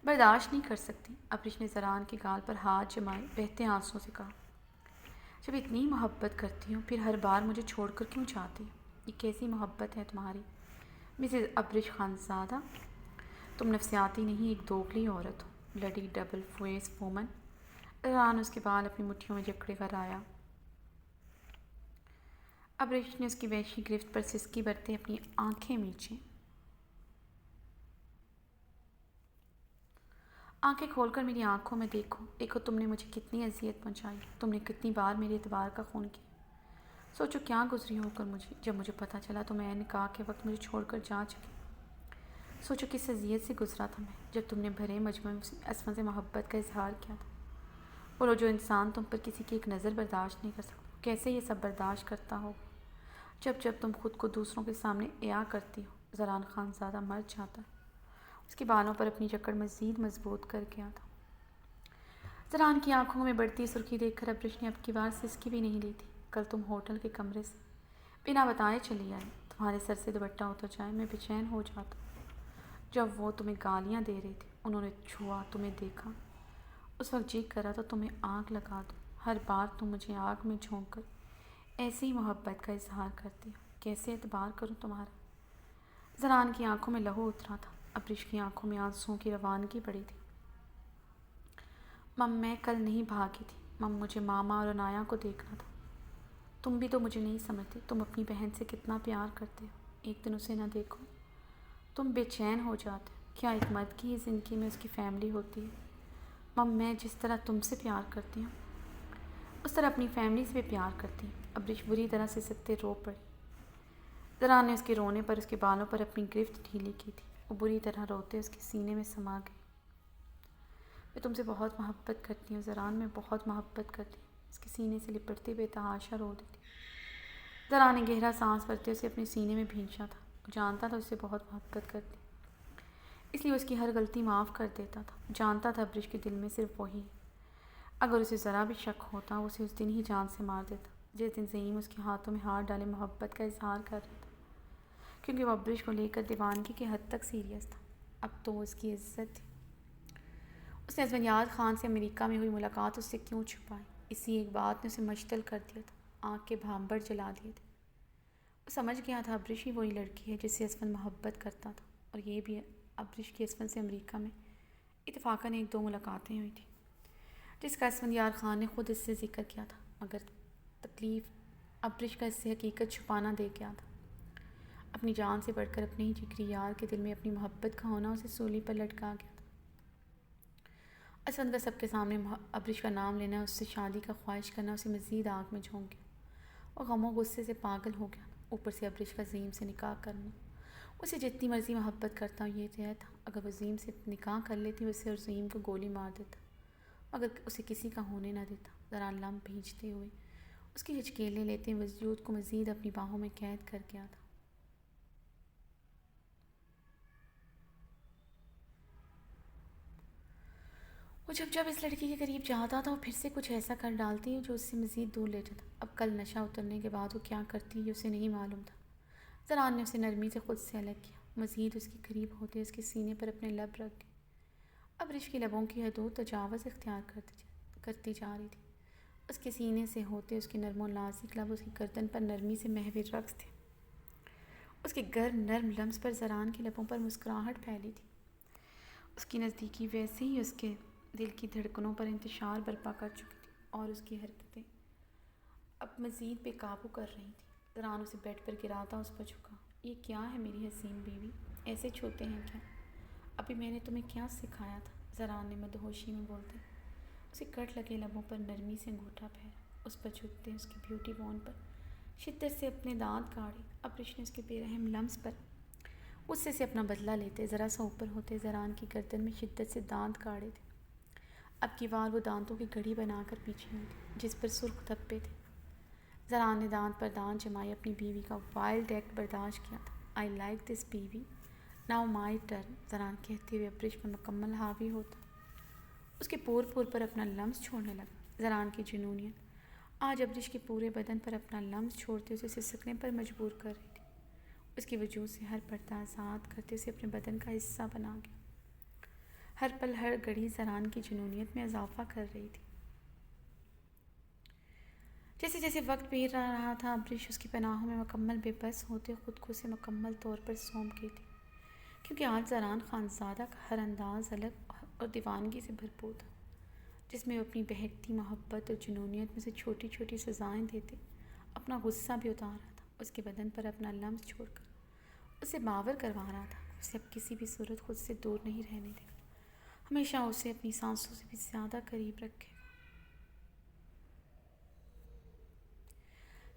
برداشت نہیں کر سکتی۔ ابرش نے زران کے گال پر ہاتھ جمائے بہتے آنسوں سے کہا، جب اتنی محبت کرتی ہوں پھر ہر بار مجھے چھوڑ کر کیوں جاتی ہوں؟ یہ کیسی محبت ہے تمہاری مسز ابرش خانزادہ؟ تم نفسیاتی نہیں، ایک دوگلی عورت ہو، بلڈی ڈبل فیس وومن۔ زران اس کے بال اپنی مٹھیوں میں جکڑے کر آیا۔ ابرش نے اس کی وحشی گرفت پر سسکی برتے اپنی آنکھیں میچیں۔ آنکھیں کھول کر میری آنکھوں میں دیکھو تم نے مجھے کتنی اذیت پہنچائی، تم نے کتنی بار میرے اعتبار کا خون کیا۔ سوچو کیا گزری ہو کر جب مجھے پتہ چلا تو میں نکاح کے وقت مجھے چھوڑ کر جا چکی۔ سوچو کس اذیت سے گزرا تھا میں جب تم نے بھرے مجمع اسفن سے محبت کا اظہار کیا تھا۔ بولو جو انسان تم پر کسی کی ایک نظر برداشت نہیں کر سکتا، کیسے یہ سب برداشت کرتا ہوگا جب تم خود کو دوسروں کے سامنے عیاں کرتی ہو۔ زران خانزادہ مر جاتا ہے۔ اس کے بالوں پر اپنی جکڑ مزید مضبوط کر گیا تھا۔ زران کی آنکھوں میں بڑھتی سرخی دیکھ کر ابرش نے اب کی بار سسکی بھی نہیں لی تھی۔ کل تم ہوٹل کے کمرے سے بنا بتائے چلی آئی، تمہارے سر سے دوپٹہ اتر جائے میں بے چین ہو جاتا۔ جب وہ تمہیں گالیاں دے رہی تھی، انہوں نے چھوا، تمہیں دیکھا، اس وقت جی کرا تو تمہیں آگ لگا دو۔ ہر بار تم مجھے آگ میں جھونک کر ایسی ہی محبت کا اظہار کرتی ہو، کیسے اعتبار کروں تمہارا؟ زران کی آنکھوں میں لہو اترا تھا، ابرش کی آنکھوں میں آنسوؤں کی روانگی پڑی تھی۔ میں کل نہیں بھاگی تھی، مجھے ماما اور عنایا کو دیکھنا تھا۔ تم بھی تو مجھے نہیں سمجھتے، تم اپنی بہن سے کتنا پیار کرتے ہو، ایک دن اسے نہ دیکھو تم بے چین ہو جاتے۔ کیا ایک مرد کی زندگی میں اس کی فیملی ہوتی ہے؟ میں جس طرح تم سے پیار کرتی ہوں اس طرح اپنی فیملی سے بھی پیار کرتی ہوں۔ ابرش بری طرح سے سکتے رو پڑی۔ زران نے اس کے رونے پر اس کے بالوں پر اپنی گرفت ڈھیلی کی تھی، وہ بری طرح روتے اس کے سینے میں سما گئی۔ میں تم سے بہت محبت کرتی ہوں زران، میں بہت محبت کرتی ہوں۔ اس کے سینے سے لپٹتے بے تحاشا رو دیتی۔ زران نے گہرا سانس بھرتے اسے اپنے سینے میں بھینچا تھا۔ وہ جانتا تھا اس سے بہت محبت کرتی، اس لیے اس کی ہر غلطی معاف کر دیتا تھا۔ جانتا تھا ابرش کے دل میں صرف وہی ہے۔ اگر اسے ذرا بھی شک ہوتا وہ اسے اس دن ہی جان سے مار دیتا جس دن زعیم اس کے ہاتھوں میں ہاتھ ڈالے محبت کا اظہار کر رہا تھا، کیونکہ وہ ابرش کو لے کر دیوانگی کے حد تک سیریس تھا۔ اب تو وہ اس کی عزت تھی۔ اس نے اسفندیار خان سے امریکہ میں ہوئی ملاقات اس سے کیوں چھپائی؟ اسی ایک بات نے اسے مشتعل کر دیا تھا، آنکھ کے بھانبڑ جلا دیے تھے۔ وہ سمجھ گیا تھا ابرش ہی وہی لڑکی ہے جس سے اسفند محبت کرتا تھا، اور یہ بھی ابرش کی اسفند سے امریکہ میں اتفاقاً 1-2 ملاقاتیں ہوئی تھیں جس کا اسفندیار خان نے خود اس سے ذکر کیا تھا، مگر تکلیف ابرش کا اس سے حقیقت چھپانا دے گیا تھا۔ اپنی جان سے بڑھ کر اپنے ہی جگری یار کے دل میں اپنی محبت کا ہونا اسے سولی پر لٹکا گیا تھا۔ اسفند کا سب کے سامنے ابرش کا نام لینا، اس سے شادی کا خواہش کرنا اسے مزید آگ میں جھونک گیا۔ وہ غم و غصے سے پاگل ہو گیا، اوپر سے ابرش کا زعیم سے نکاح کرنا۔ اسے جتنی مرضی محبت کرتا یہ طے تھا، اگر وہ زعیم سے نکاح کر لیتی اسے اور زعیم کو گولی مار دیتا، مگر اسے کسی کا ہونے نہ دیتا۔ ذرا لم بھینچتے ہوئے اس کی ہچکیلیں لیتے وجود کو مزید اپنی باہوں میں قید کر گیا تھا۔ وہ جب اس لڑکی کے قریب جاتا تھا وہ پھر سے کچھ ایسا کر ڈالتی جو اس سے مزید دور لے جاتا۔ اب کل نشہ اترنے کے بعد وہ کیا کرتی یہ اسے نہیں معلوم تھا۔ زران نے اسے نرمی سے خود سے الگ کیا، مزید اس کے قریب ہوتے اس کے سینے پر اپنے لب رکھ دیے۔ اب رشک کی لبوں کی حدود تجاوز اختیار کرتی جا رہی تھی۔ اس کے سینے سے ہوتے اس کے نرم و نازک لب اس کی گردن پر نرمی سے محو رقص تھے۔ اس کے گرم نرم لمس پر زران کے لبوں پر مسکراہٹ پھیلی تھی۔ اس کی نزدیکی ویسے ہی اس کے دل کی دھڑکنوں پر انتشار برپا کر چکی تھی اور اس کی حرکتیں اب مزید بے قابو کر رہی تھیں۔ زران اسے بیڈ پر گراتا اس پر جھکا۔ یہ کیا ہے میری حسین بیوی، ایسے چھوتے ہیں کیا؟ ابھی میں نے تمہیں کیا سکھایا تھا؟ زران نے مدہوشی میں بولتے اسے کٹ لگے لبوں پر نرمی سے انگوٹھا پھیرا۔ اس پر جھکتے اس کی بیوٹی بون پر شدت سے اپنے دانت کاڑے۔ ابریش نے اس کے بے رحم لمس پر غصے سے اپنا بدلہ لیتے ذرا سا اوپر ہوتے زران کی گردن میں شدت سے دانت کاڑے تھے۔ اب کی بار وہ دانتوں کی گھڑی بنا کر پیچھے ہوئی جس پر سرخ دھبے تھے۔ زران نے دانت پر دانت جمائے اپنی بیوی کا وائلڈ ایکٹ برداشت کیا تھا۔ آئی لائک دس بیوی، ناؤ مائی ٹرن، زران کہتے ہوئے ابریش میں مکمل حاوی ہوتا اس کے پور پر اپنا لمس چھوڑنے لگا۔ زران کی جنونیت آج ابریش کے پورے بدن پر اپنا لمس چھوڑتے اسے سسکنے پر مجبور کر رہی تھی۔ اس کی وجود سے ہر پردہ آزاد کرتے اسے اپنے بدن کا حصہ بنا گیا۔ ہر پل ہر گھڑی زران کی جنونیت میں اضافہ کر رہی تھی۔ جیسے جیسے وقت بیت رہا تھا ابریش اس کی پناہوں میں مکمل بے بس ہوتے خود کو اسے مکمل طور پر سونپ گئی تھی، کیونکہ آج زران خانزادہ کا ہر انداز الگ اور دیوانگی سے بھرپور تھا، جس میں وہ اپنی بہکتی محبت اور جنونیت میں سے چھوٹی چھوٹی سزائیں دیتے اپنا غصہ بھی اتار رہا تھا۔ اس کے بدن پر اپنا لمس چھوڑ کر اسے باور کروا رہا تھا اسے اب کسی بھی صورت خود سے دور نہیں رہنے دے گا، ہمیشہ اسے اپنی سانسوں سے بھی زیادہ قریب رکھے گا۔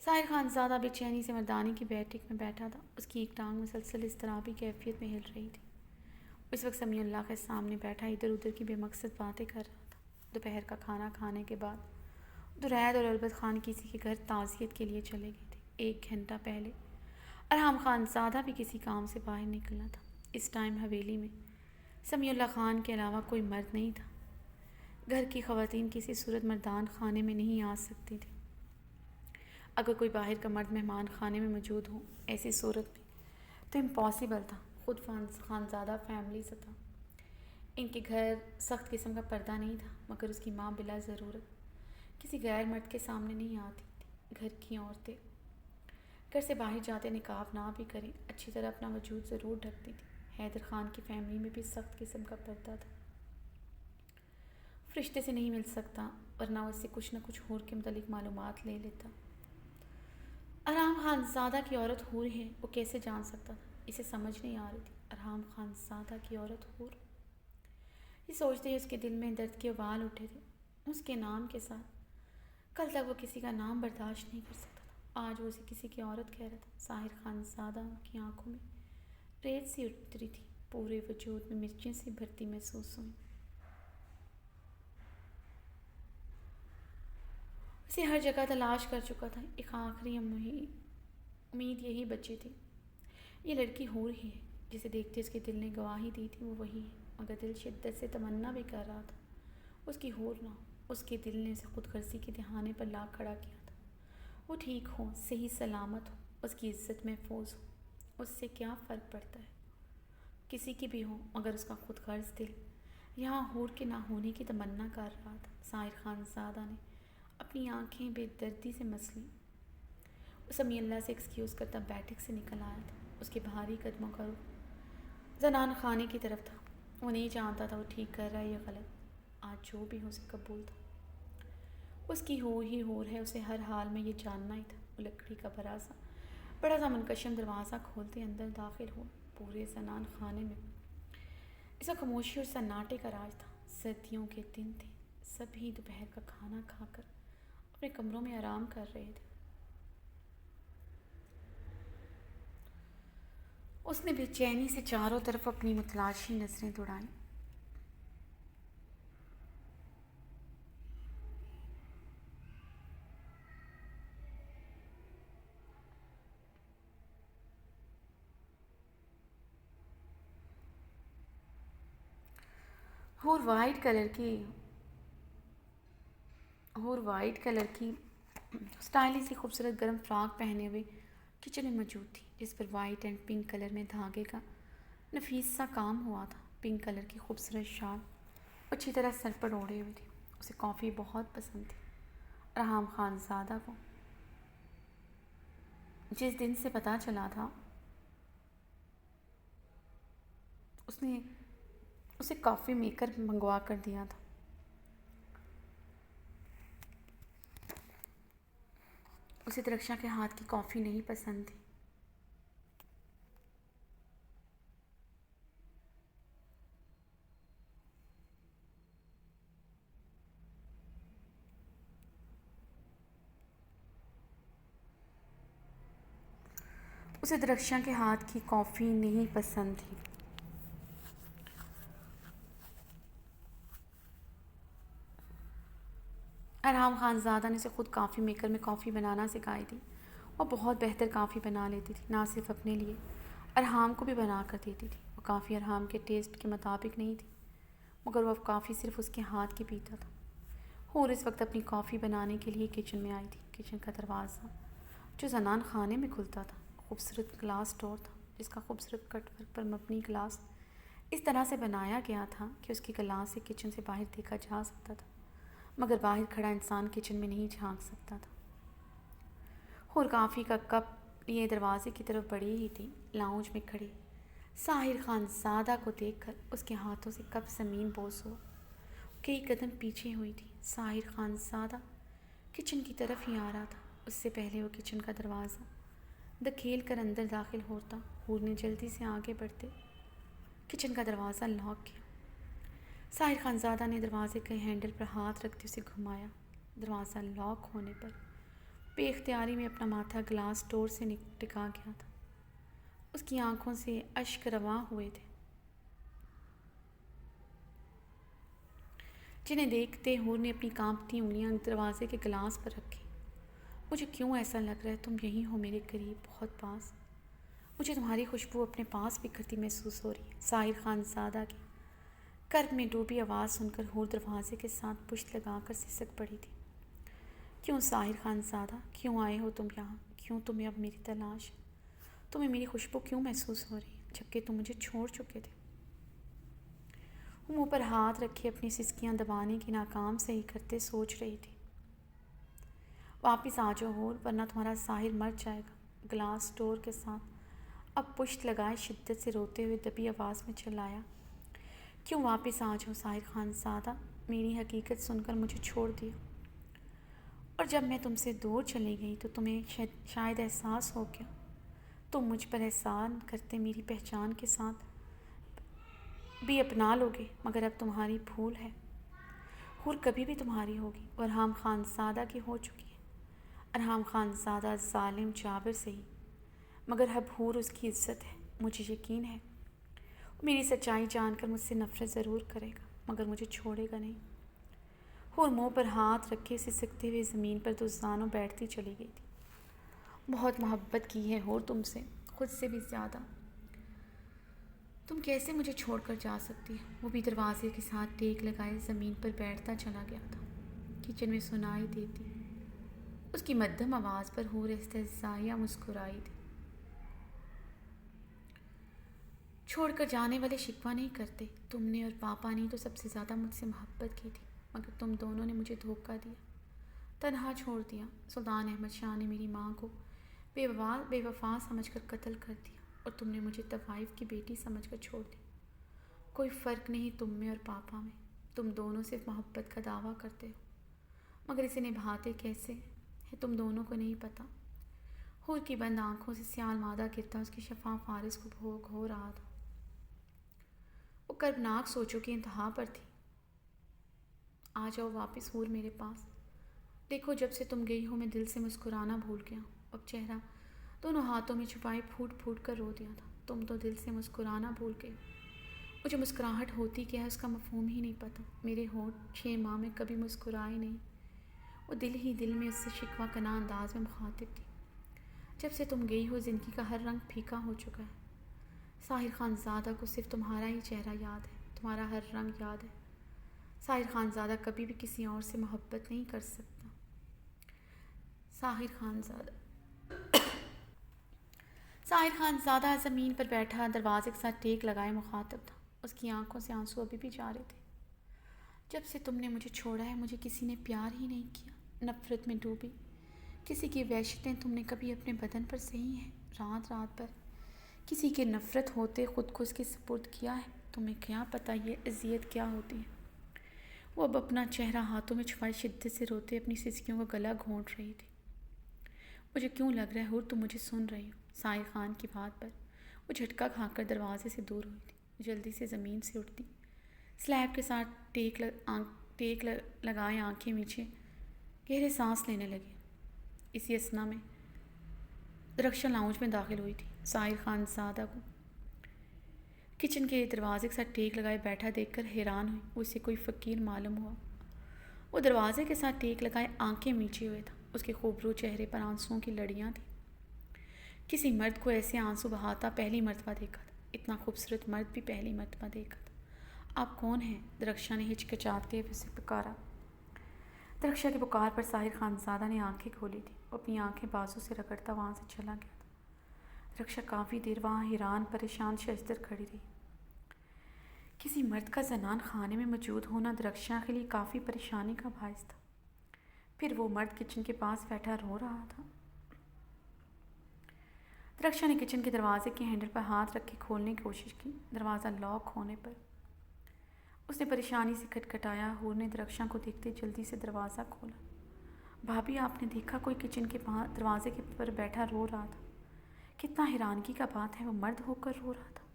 ظاہر خانزادہ بے چینی سے مردانی کی بیٹھک میں بیٹھا تھا۔ اس کی ایک ٹانگ مسلسل اضطرابی کیفیت میں ہل رہی تھی۔ اس وقت سمیع اللہ کے سامنے بیٹھا ادھر ادھر کی بے مقصد باتیں کر رہا تھا۔ دوپہر کا کھانا کھانے کے بعد درید اور البت خان کسی کے گھر تعزیت کے لیے چلے گئے تھے۔ 1 گھنٹہ پہلے ارحم خانزادہ بھی کسی کام سے باہر نکلنا تھا۔ اس ٹائم حویلی میں سمیع اللہ خان کے علاوہ کوئی مرد نہیں تھا۔ گھر کی خواتین کسی صورت مردان خانے میں نہیں آ سکتی تھیں۔ اگر کوئی باہر کا مرد مہمان خانے میں موجود ہو ایسی صورت میں تو امپاسبل تھا۔ خود خانزادہ فیملی سے تھا۔ ان کے گھر سخت قسم کا پردہ نہیں تھا، مگر اس کی ماں بلا ضرورت کسی غیر مرد کے سامنے نہیں آتی تھی۔ گھر کی عورتیں گھر سے باہر جاتے نقاب نہ بھی کریں اچھی طرح اپنا وجود ضرور ڈھکتی تھی۔ حیدر خان کی فیملی میں بھی سخت قسم کا پردہ تھا۔ فرشتے سے نہیں مل سکتا ورنہ اس سے کچھ نہ کچھ حور کے متعلق معلومات لے لیتا۔ ارحم خانزادہ کی عورت حور ہے وہ کیسے جان سکتا تھا؟ اسے سمجھ نہیں آ رہی تھی۔ ارحم خانزادہ کی عورت حور، یہ سوچتے ہی اس کے دل میں درد کے ابال اٹھے تھے۔ اس کے نام کے ساتھ کل تک وہ کسی کا نام برداشت نہیں کر سکتا تھا، آج وہ اسے کسی کی عورت کہہ رہا تھا۔ ظاہر خانزادہ کی آنکھوں میں ریت سی اتری تھی، پورے وجود میں مرچیں سی بھرتی محسوس ہوئیں۔ اسے ہر جگہ تلاش کر چکا تھا، ایک آخری امید یہی بچی تھی۔ یہ لڑکی حور ہی ہے جسے دیکھتے اس کے دل نے گواہی دی تھی، وہ وہی ہے۔ مگر دل شدت سے تمنا بھی کر رہا تھا اس کی حور نہ ہو۔ اس کے دل نے اسے خود غرضی کے دہانے پر لا کھڑا کیا تھا۔ وہ ٹھیک ہو، صحیح سلامت ہو، اس کی عزت محفوظ ہو، اس سے کیا فرق پڑتا ہے؟ کسی کی بھی ہو، مگر اس کا خود غرض دل یہاں حور کے نہ ہونے کی تمنا کر رہا تھا۔ ظاہر خانزادہ نے اپنی آنکھیں بے دردی سے مس لیں۔ وہ سمیع اللہ سے ایکسکیوز کرتا بیٹھک سے نکل آیا تھا۔ اس کے بھاری قدموں کا رخ زنان خانے کی طرف تھا۔ وہ نہیں جانتا تھا وہ ٹھیک کر رہا ہے یا غلط، آج جو بھی ہو اسے قبول تھا۔ اس کی ہو ہی ہور ہے، اسے ہر حال میں یہ جاننا ہی تھا۔ وہ لکڑی کا بڑا سا منکشم دروازہ کھولتے اندر داخل ہوئے۔ پورے زنان خانے میں اس وقت خاموشی اور سناٹے کا راج تھا۔ سردیوں کے دن تھے، سبھی دوپہر کا کھانا کھا کر اپنے کمروں میں آرام کر رہے تھے۔ اس نے بے چینی سے چاروں طرف اپنی متلاشی نظریں دوڑائیں۔ ہور وائٹ کلر کی اور وائٹ کلر کی اسٹائلش سی خوبصورت گرم فراک پہنے ہوئے کچن میں موجود تھی، جس پر وائٹ اینڈ پنک کلر میں دھاگے کا نفیس سا کام ہوا تھا۔ پنک کلر کی خوبصورت شال اچھی طرح سر پر اوڑھے ہوئی تھی۔ اسے کافی بہت پسند تھی۔ ارحام خان زادہ کو جس دن سے پتہ چلا تھا، اس نے اسے کافی میکر منگوا کر دیا تھا۔ اسے درخشاں کے ہاتھ کی کافی نہیں پسند تھی۔ اسے درخشاں کے ہاتھ کی کافی نہیں پسند تھی۔ ارحام خان زادہ نے اسے خود کافی میکر میں کافی بنانا سکھائی تھی۔ وہ بہت بہتر کافی بنا لیتی تھی، نہ صرف اپنے لیے، ارحام کو بھی بنا کر دیتی تھی۔ وہ کافی ارحام کے ٹیسٹ کے مطابق نہیں تھی، مگر وہ کافی صرف اس کے ہاتھ کی پیتا تھا۔ اور اس وقت اپنی کافی بنانے کے لیے کچن میں آئی تھی۔ کچن کا دروازہ جو زنان خانے میں کھلتا تھا، خوبصورت گلاس ڈور تھا، جس کا خوبصورت کٹ ورک پر مبنی گلاس اس طرح سے بنایا گیا تھا کہ اس کی گلاس سے کچن سے باہر دیکھا جا سکتا تھا، مگر باہر کھڑا انسان کچن میں نہیں جھانک سکتا تھا۔ اور کافی کا کپ یہ دروازے کی طرف بڑھی ہی تھی۔ لاؤنج میں کھڑے ساحر خان زادہ کو دیکھ کر اس کے ہاتھوں سے کپ زمین بوس ہوا۔ کئی قدم پیچھے ہوئی تھی۔ ساحر خان زادہ کچن کی طرف ہی آ رہا تھا۔ اس سے پہلے وہ کچن کا دروازہ دھکیل کر اندر داخل ہوتا، حور نے جلدی سے آگے بڑھتے کچن کا دروازہ لاک کیا۔ ساحر خان زادہ نے دروازے کے ہینڈل پر ہاتھ رکھتے اسے گھمایا۔ دروازہ لاک ہونے پر بے اختیاری میں اپنا ماتھا گلاس ڈور سے ٹکا گیا تھا۔ اس کی آنکھوں سے اشک رواں ہوئے تھے، جنہیں دیکھتے حور نے اپنی کانپتی انگلیاں دروازے کے گلاس پر رکھی۔ مجھے کیوں ایسا لگ رہا ہے تم یہیں ہو، میرے قریب، بہت پاس۔ مجھے تمہاری خوشبو اپنے پاس بکھرتی محسوس ہو رہی ہے۔ ساحر خان زادہ کی کرب میں ڈوبی آواز سن کر حور دروازے کے ساتھ پشت لگا کر سسک پڑی تھی۔ کیوں ساحر خان زادہ، کیوں آئے ہو تم یہاں؟ کیوں تمہیں اب میری تلاش ہے؟ تمہیں میری خوشبو کیوں محسوس ہو رہی ہے، جبکہ تم مجھے چھوڑ چکے تھے؟ وہ منہ پر ہاتھ رکھے اپنی سسکیاں دبانے کی ناکام صحیح کرتے سوچ رہی تھی۔ واپس آ جاؤ حور، ورنہ تمہارا ساحر مر جائے گا۔ گلاس ڈور کے ساتھ اب پشت لگائے شدت سے روتے ہوئے دبی آواز میں چلایا۔ کیوں واپس آ جاؤ ساحر خان زادہ، میری حقیقت سن کر مجھے چھوڑ دیا، اور جب میں تم سے دور چلی گئی تو تمہیں شاید احساس ہو گیا، تم مجھ پر احسان کرتے میری پہچان کے ساتھ بھی اپنا لوگے، مگر اب تمہاری بھول ہے۔ حور کبھی بھی تمہاری ہوگی، اور ارحام خان زادہ کی ہو چکی ہے۔ ارحام خان زادہ ظالم جابر سہی، مگر اب حور اس کی عزت ہے۔ مجھے یقین ہے وہ میری سچائی جان کر مجھ سے نفرت ضرور کرے گا، مگر مجھے چھوڑے گا نہیں۔ حور منہ پر ہاتھ رکھے سسکتے ہوئے زمین پر دوزانوں بیٹھتی چلی گئی تھی۔ بہت محبت کی ہے حور تم سے، خود سے بھی زیادہ۔ تم کیسے مجھے چھوڑ کر جا سکتی ہے؟ وہ بھی دروازے کے ساتھ ٹیک لگائے زمین پر بیٹھتا چلا گیا تھا۔ کچن میں سنائی دیتی اس کی مدھم آواز پر حور استہزائیہ مسکرائی تھی۔ چھوڑ کر جانے والے شکوہ نہیں کرتے۔ تم نے اور پاپا نے تو سب سے زیادہ مجھ سے محبت کی تھی، مگر تم دونوں نے مجھے دھوکہ دیا، تنہا چھوڑ دیا۔ سلطان احمد شاہ نے میری ماں کو بے وفا سمجھ کر قتل کر دیا، اور تم نے مجھے طوائف کی بیٹی سمجھ کر چھوڑ دیا۔ کوئی فرق نہیں تم میں اور پاپا میں، تم دونوں صرف محبت کا دعویٰ کرتے ہو، مگر اسے نبھاتے کیسے ہے تم دونوں کو نہیں پتہ۔ حور کی بند آنکھوں سے سیال مادہ گرتا اس کی شفاف فارس کو بھوگ ہو رہا تھا۔ وہ کربناک سوچوں کی انتہا پر تھی۔ آ جاؤ واپس حور میرے پاس۔ دیکھو جب سے تم گئی ہو میں دل سے مسکرانا بھول گیا ہوں۔ اب چہرہ دونوں ہاتھوں میں چھپائے پھوٹ پھوٹ کر رو دیا تھا۔ تم تو دل سے مسکرانا بھول گئے ہو۔ مجھے مسکراہٹ ہوتی کیا ہے اس کا مفہوم ہی نہیں پتہ۔ میرے ہونٹ 6 ماہ میں کبھی مسکرائے نہیں۔ وہ دل ہی دل میں اس سے شکوہ کناں انداز میں مخاطب تھی۔ جب سے تم گئی ہو زندگی کا ہر رنگ پھیکا ہو چکا ہے۔ ساحر خان زادہ کو صرف تمہارا ہی چہرہ یاد ہے، تمہارا ہر رنگ یاد ہے۔ ساحر خانزادہ کبھی بھی کسی اور سے محبت نہیں کر سکتا۔ ساحر خانزادہ زمین پر بیٹھا دروازے کے ساتھ ٹیک لگائے مخاطب تھا۔ اس کی آنکھوں سے آنسو ابھی بھی جا رہے تھے۔ جب سے تم نے مجھے چھوڑا ہے مجھے کسی نے پیار ہی نہیں کیا، نفرت میں ڈوبی۔ کسی کی وحشتیں تم نے کبھی اپنے بدن پر سہی ہیں، رات رات پر کسی کے نفرت ہوتے خود کو اس کے سپرد کیا ہے۔ تمہیں کیا پتہ یہ اذیت کیا ہوتی ہے۔ وہ اب اپنا چہرہ ہاتھوں میں چھپائے شدت سے روتے اپنی سسکیوں کا گلا گھونٹ رہی تھی۔ مجھے کیوں لگ رہا ہے حور تم مجھے سن رہی ہو۔ ساحر خان کی بات پر وہ جھٹکا کھا کر دروازے سے دور ہوئی تھی، جلدی سے زمین سے اٹھتی، سلیب کے ساتھ ٹیک لگائے آنکھیں میچے گہرے سانس لینے لگے۔ اسی اثنا میں درخشاں لاؤنج میں داخل ہوئی تھی۔ ساحر خانزادہ کو کچن کے دروازے کے ساتھ ٹیک لگائے بیٹھا دیکھ کر حیران ہوئی۔ وہ اسے کوئی فقیر معلوم ہوا۔ وہ دروازے کے ساتھ ٹیک لگائے آنکھیں میچے ہوئے تھا۔ اس کے خوبرو چہرے پر آنسوؤں کی لڑیاں تھیں۔ کسی مرد کو ایسے آنسو بہاتا پہلی مرتبہ دیکھا تھا۔ اتنا خوبصورت مرد بھی پہلی مرتبہ دیکھا تھا۔ آپ کون ہیں؟ درخشاں نے ہچکچاتے ہوئے اسے پکارا۔ درخشاں کی پکار پر ساحر خانزادہ نے آنکھیں کھولی تھی۔ وہ اپنی آنکھیں بازو سے رگڑتا وہاں سے چلا گیا تھا۔ درخشاں کافی دیر وہاں حیران پریشان ششدر کھڑی رہی۔ کسی مرد کا زنان خانے میں موجود ہونا درخشاں کے لیے کافی پریشانی کا باعث تھا۔ پھر وہ مرد کچن کے پاس بیٹھا رو رہا تھا۔ درخشاں نے کچن کے دروازے کے ہینڈل پر ہاتھ رکھ کے کھولنے کی کوشش کی۔ دروازہ لاک ہونے پر اس نے پریشانی سے کھٹکھٹایا۔ حور نے درخشاں کو دیکھتے جلدی سے دروازہ کھولا۔ بھابھی آپ نے دیکھا کوئی کچن کے دروازے کے پر بیٹھا رو رہا تھا۔ کتنا حیرانگی کا بات ہے، وہ مرد ہو کر رو رہا تھا۔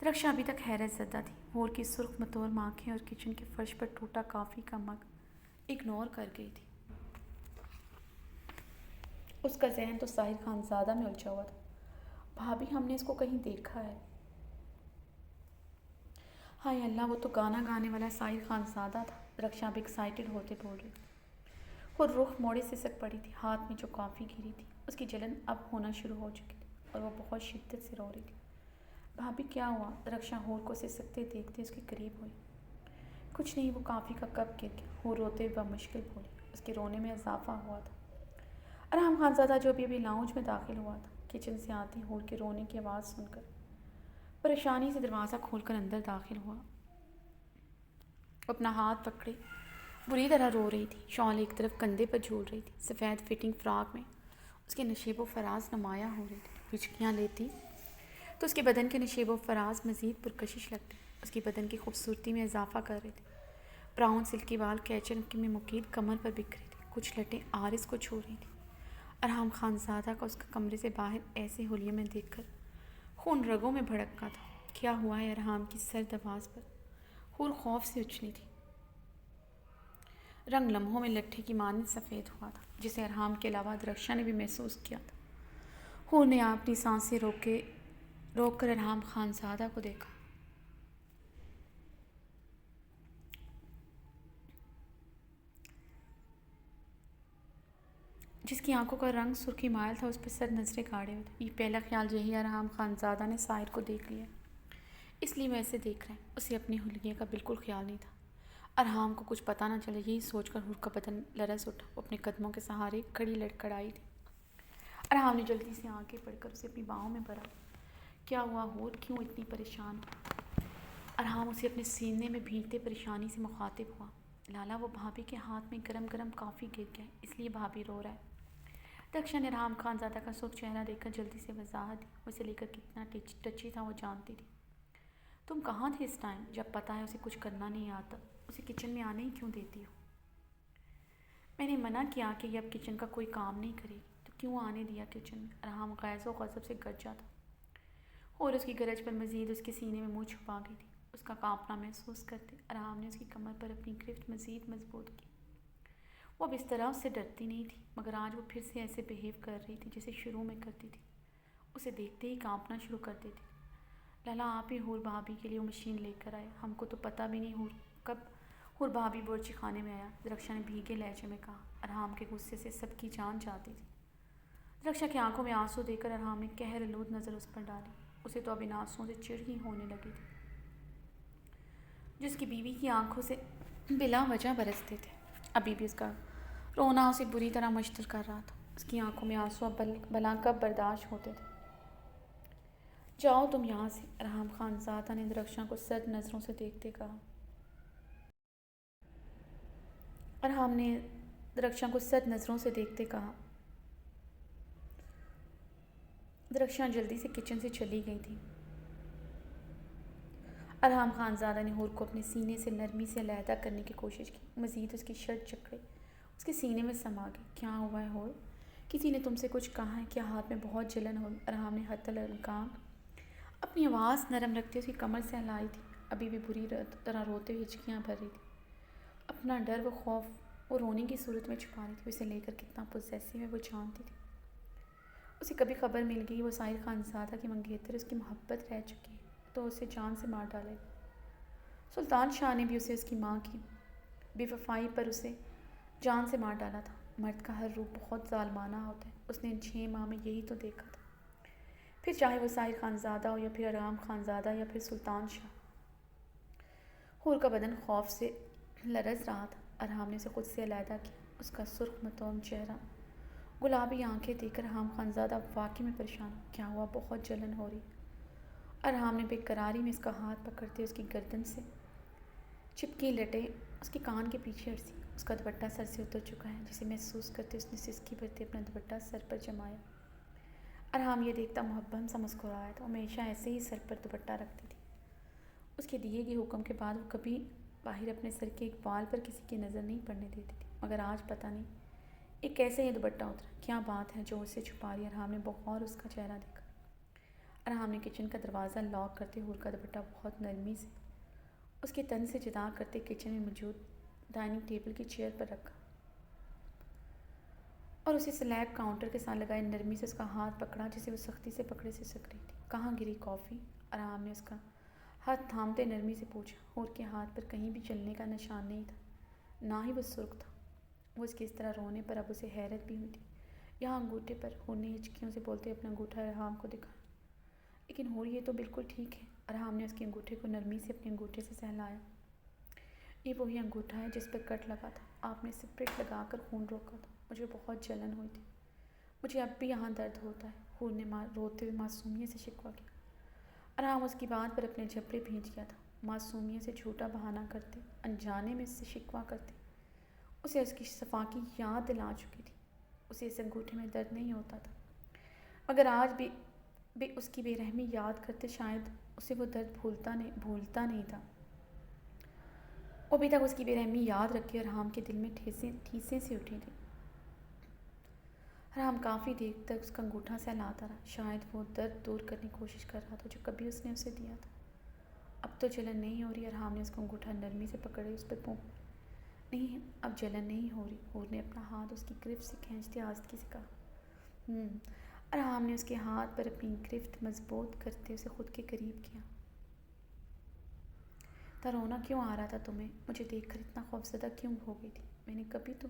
درخشاں ابھی تک حیرت زدہ تھی۔ حور کی سرخ متور آنکھیں اور کچن کے فرش پر ٹوٹا کافی کا مگ اگنور کر گئی تھی۔ اس کا ذہن تو ساحر خانزادہ میں الجھا ہوا تھا۔ بھابھی ہم نے اس کو کہیں دیکھا ہے۔ ہائے اللہ، وہ تو گانا گانے والا ساحر خانزادہ تھا۔ درخشاں بھی ایکسائٹڈ ہوتے بول رہی تھی۔ وہ رخ موڑے سسک پڑی تھی۔ ہاتھ میں جو کافی گری تھی اس کی جلن اب ہونا شروع ہو چکی تھی اور وہ بہت شدت سے رو رہی تھی۔ بھابھی کیا ہوا؟ درخشاں حور کو سسکتے دیکھتے اس کے قریب ہوئی۔ کچھ نہیں، وہ کافی کا کپ گر گیا، حور روتے ہوئے بمشکل بولی۔ اس کے رونے میں اضافہ ہوا تھا۔ ارحم خانزادہ جو ابھی لاؤنج میں داخل ہوا تھا، کچن سے آتی حور کے رونے کی آواز سن کر پریشانی سے دروازہ کھول کر اندر داخل ہوا۔ اپنا ہاتھ پکڑے بری طرح رو رہی تھی۔ شال ایک طرف کندھے پر جھول رہی تھی۔ سفید فٹنگ فراک میں اس کے نشیب و فراز نمایاں ہو رہی تھی۔ ہچکیاں لیتی تو اس کے بدن کے نشیب و فراز مزید پرکشش لگتے، اس کی بدن کی خوبصورتی میں اضافہ کر رہے تھے۔ براؤن سلکی بال کیچر میں مقید کمر پر بکھرے تھے، کچھ لٹیں آرس کو چھو رہی تھیں۔ ارحم خانزادہ کا اس کا کمرے سے باہر ایسے حلیے میں دیکھ کر خون رگوں میں بھڑکا تھا۔ کیا ہوا ہے؟ ارحم کی سرد آواز پر حور خوف سے اچھلی تھی۔ رنگ لمحوں میں لٹھے کی مانند سفید ہوا تھا، جسے ارحم کے علاوہ درخشاں نے بھی محسوس کیا تھا۔ حور نے اپنی سانسیں روک کر ارحم خانزادہ کو دیکھا۔ جس کی آنکھوں کا رنگ سرخی مائل تھا، اس پر سر نظریں گاڑے ہوئے تھے۔ یہ پہلا خیال یہی ارحم خانزادہ نے ساحر کو دیکھ لیا، اس لیے وہ ایسے دیکھ رہے ہیں۔ اسے اپنی حلیے کا بالکل خیال نہیں تھا۔ ارحم کو کچھ پتہ نہ چلے، یہی سوچ کر حور کا بدن لرز اٹھا۔ وہ اپنے قدموں کے سہارے کھڑی لڑکھڑائی تھی۔ ارحم نے جلدی سے آنکھیں پڑھ کر اسے اپنی باہوں میں بھرا۔ کیا ہوا حور، کیوں اتنی پریشان ہو؟ ارحم اسے اپنے سینے میں بھینچتے پریشانی سے مخاطب ہوا۔ لالا، وہ بھابھی کے ہاتھ میں گرم گرم کافی گر گیا ہے، اس لیے بھابھی رو رہا ہے۔ درخشاں نے ارحم خانزادہ کا سرخ چہرہ دیکھ کر جلدی سے وضاحت دی۔ وہ اسے لے کر کتنا ٹچی تھا وہ جانتی تھی۔ تم کہاں تھے اس ٹائم؟ جب پتہ ہے اسے کچھ کرنا نہیں آتا، اسے کچن میں آنے ہی کیوں دیتی ہو؟ میں نے منع کیا کہ یہ اب کچن کا کوئی کام نہیں کرے گی، تو کیوں آنے دیا کچن میں؟ ارحم غیظ و غضب سے گرجا تھا، اور اس کی گرج پر مزید اس کے سینے میں منہ چھپا گئی تھی۔ اس کا کانپنا محسوس کرتے ارحم نے اس کی کمر پر اپنی گرفت مزید مضبوط کی۔ وہ اب اس طرح اس سے ڈرتی نہیں تھی، مگر آج وہ پھر سے ایسے بہیو کر رہی تھی جیسے شروع میں کرتی تھی۔ اسے دیکھتے ہی کانپنا شروع کر دیتی تھی۔ لالا، آپ ہی حور بھابھی کے لیے وہ مشین لے کر آئے، ہم کو تو پتہ بھی نہیں کب حور بھابھی بورچی خانے میں آیا، درخشاں نے بھیگے لہجے میں کہا۔ ارحم کے غصے سے سب کی جان جاتی تھی۔ درخشاں کی آنکھوں میں آنسو دیکھ کر ارحم نے قہر آلود نظر اس پر ڈالی۔ اسے تو اب ان آنسوؤں سے چڑ ہی ہونے لگی تھی۔ جو اس کی بیوی کی آنکھوں سے بلا وجہ برستے تھے۔ ابھی بھی اس کا رونا اسے بری طرح مشتر کر رہا تھا۔ اس کی آنکھوں میں آنسو اب بلا کب برداشت ہوتے تھے۔ جاؤ تم یہاں سے، ارحم خان زادہ نے درخشاں کو سرد نظروں سے دیکھتے کہا۔ ارحم نے درخشاں کو سرد نظروں سے دیکھتے کہا۔ درخشاں جلدی سے کچن سے چلی گئی تھی۔ ارحم خان زادہ نے ہور کو اپنے سینے سے نرمی سے علیحدہ کرنے کی کوشش کی۔ مزید اس کی شرٹ جکڑے اس کے سینے میں سما گئی۔ کیا ہوا ہے ہور؟ کسی نے تم سے کچھ کہا ہے؟ کیا ہاتھ میں بہت جلن ہوئی؟ ارحم نے حتی الامکان اپنی آواز نرم رکھتے اس کی کمر سے ہلائی تھی۔ ابھی بھی بری طرح روتے ہوئے ہچکیاں بھر رہی تھی۔ اپنا ڈر و خوف وہ رونے کی صورت میں چھپا رہی تھی۔ اسے لے کر کتنا پوزیسو ہے وہ جانتی تھی۔ اسے کبھی خبر مل گئی وہ ساحر خان زادہ کی منگیتر اس کی محبت رہ چکی ہے تو اسے جان سے مار ڈالے گا۔ سلطان شاہ نے بھی اسے اس کی ماں کی بے وفائی پر اسے جان سے مار ڈالا تھا۔ مرد کا ہر روپ بہت ظالمانہ ہوتا ہے۔ اس نے ان 6 ماہ میں یہی تو دیکھا تھا، پھر چاہے وہ ساحر خان زادہ ہو یا پھر ارحم خان زادہ یا پھر سلطان شاہ۔ حور کا بدن خوف سے لرز رہا تھا۔ ارحم نے اسے خود سے علیحدہ کیا۔ اس کا سرخ متون چہرہ، گلابی آنکھیں دیکھ کر ارحم خان زادہ واقعی میں پریشان ہو۔ کیا ہوا؟ بہت جلن ہو رہی۔ ارحم نے بے قراری میں اس کا ہاتھ پکڑتے اس کی گردن سے چپکی لٹیں اس کے کان کے پیچھے عرصی۔ اس کا دوپٹہ سر سے اتر چکا ہے جسے محسوس کرتے اس نے سسکی بھرتے اپنا دوپٹہ سر پر جمایا۔ ارحم یہ دیکھتا محبم سا مسکرایا تھا۔ ہمیشہ ایسے ہی سر پر دوپٹہ رکھتی تھی۔ اس کے دیے گئے حکم کے بعد وہ کبھی باہر اپنے سر کے ایک بال پر کسی کی نظر نہیں پڑنے دیتی تھی، مگر آج پتہ نہیں ایک کیسے یہ دوپٹہ اترا۔ کیا بات ہے جو اسے چھپا رہی؟ ارحم نے بغور اس کا چہرہ دیکھا۔ ارحم نے کچن کا دروازہ لاک کرتے ہور کا دوپٹہ بہت نرمی سے اس کے تن سے جدا کرتے کچن میں موجود ڈائننگ ٹیبل کی چیئر پر رکھا اور اسے سلیب کاؤنٹر کے ساتھ لگائے نرمی سے اس کا ہاتھ پکڑا جسے وہ سختی سے پکڑے سے سک رہی تھی۔ کہاں گری کافی؟ ارحم نے اس کا ہاتھ تھامتے نرمی سے پوچھا۔ ہور کے ہاتھ پر کہیں بھی جلنے کا نشان نہیں تھا، نہ ہی وہ سرخ تھا۔ وہ اس کے اس طرح رونے پر اب اسے حیرت بھی ہوئی تھی۔ یہاں انگوٹھے پر، ہور نے ہچکیوں سے بولتے اپنا انگوٹھا ارحم کو دکھایا۔ لیکن ہور یہ تو بالکل ٹھیک ہے۔ ارحم نے اس کے انگوٹھے کو نرمی سے اپنے انگوٹھے سے سہلایا۔ یہ وہی انگوٹھا ہے جس پر کٹ لگا تھا۔ آپ نے اسپرٹ لگا کر خون روکا تھا۔ مجھے بہت جلن ہوئی تھی۔ مجھے اب بھی یہاں درد ہوتا ہے، ہور نے روتے ہوئے معصومیت سے شکوہ کیا۔ ارحم اس کی بات پر اپنے جبڑے بھیج گیا تھا۔ معصومیت سے جھوٹا بہانہ کرتے، انجانے میں اس سے شکوہ کرتے، اسے اس کی صفا کی یاد دلا چکی تھی۔ اسے اس انگوٹھے میں درد نہیں ہوتا تھا، مگر آج بھی اس کی بے رحمی یاد کرتے شاید اسے وہ درد بھولتا نہیں تھا۔ وہ ابھی تک اس کی بے رحمی یاد رکھے ارحم کے دل میں ٹھیسیں سی اٹھی تھی۔ ارحم کافی دیر تک اس کا انگوٹھا سہلاتا رہا، شاید وہ درد دور کرنے کی کوشش کر رہا تھا جو کبھی اس نے اسے دیا تھا۔ اب تو جلن نہیں ہو رہی؟ ارحم نے اس کا انگوٹھا نرمی سے پکڑے اس پر نہیں، اب جلن نہیں ہو رہی۔ ہور نے اپنا ہاتھ اس کی گرفت سے کھینچتے آہستگی سے کہا۔ ارحم نے اس کے ہاتھ پر اپنی گرفت مضبوط کرتے اسے خود کے قریب کیا۔ رونا کیوں آ رہا تھا تمہیں؟ مجھے دیکھ کر اتنا خوفزدہ کیوں ہو گئی تھی؟ میں نے کبھی تو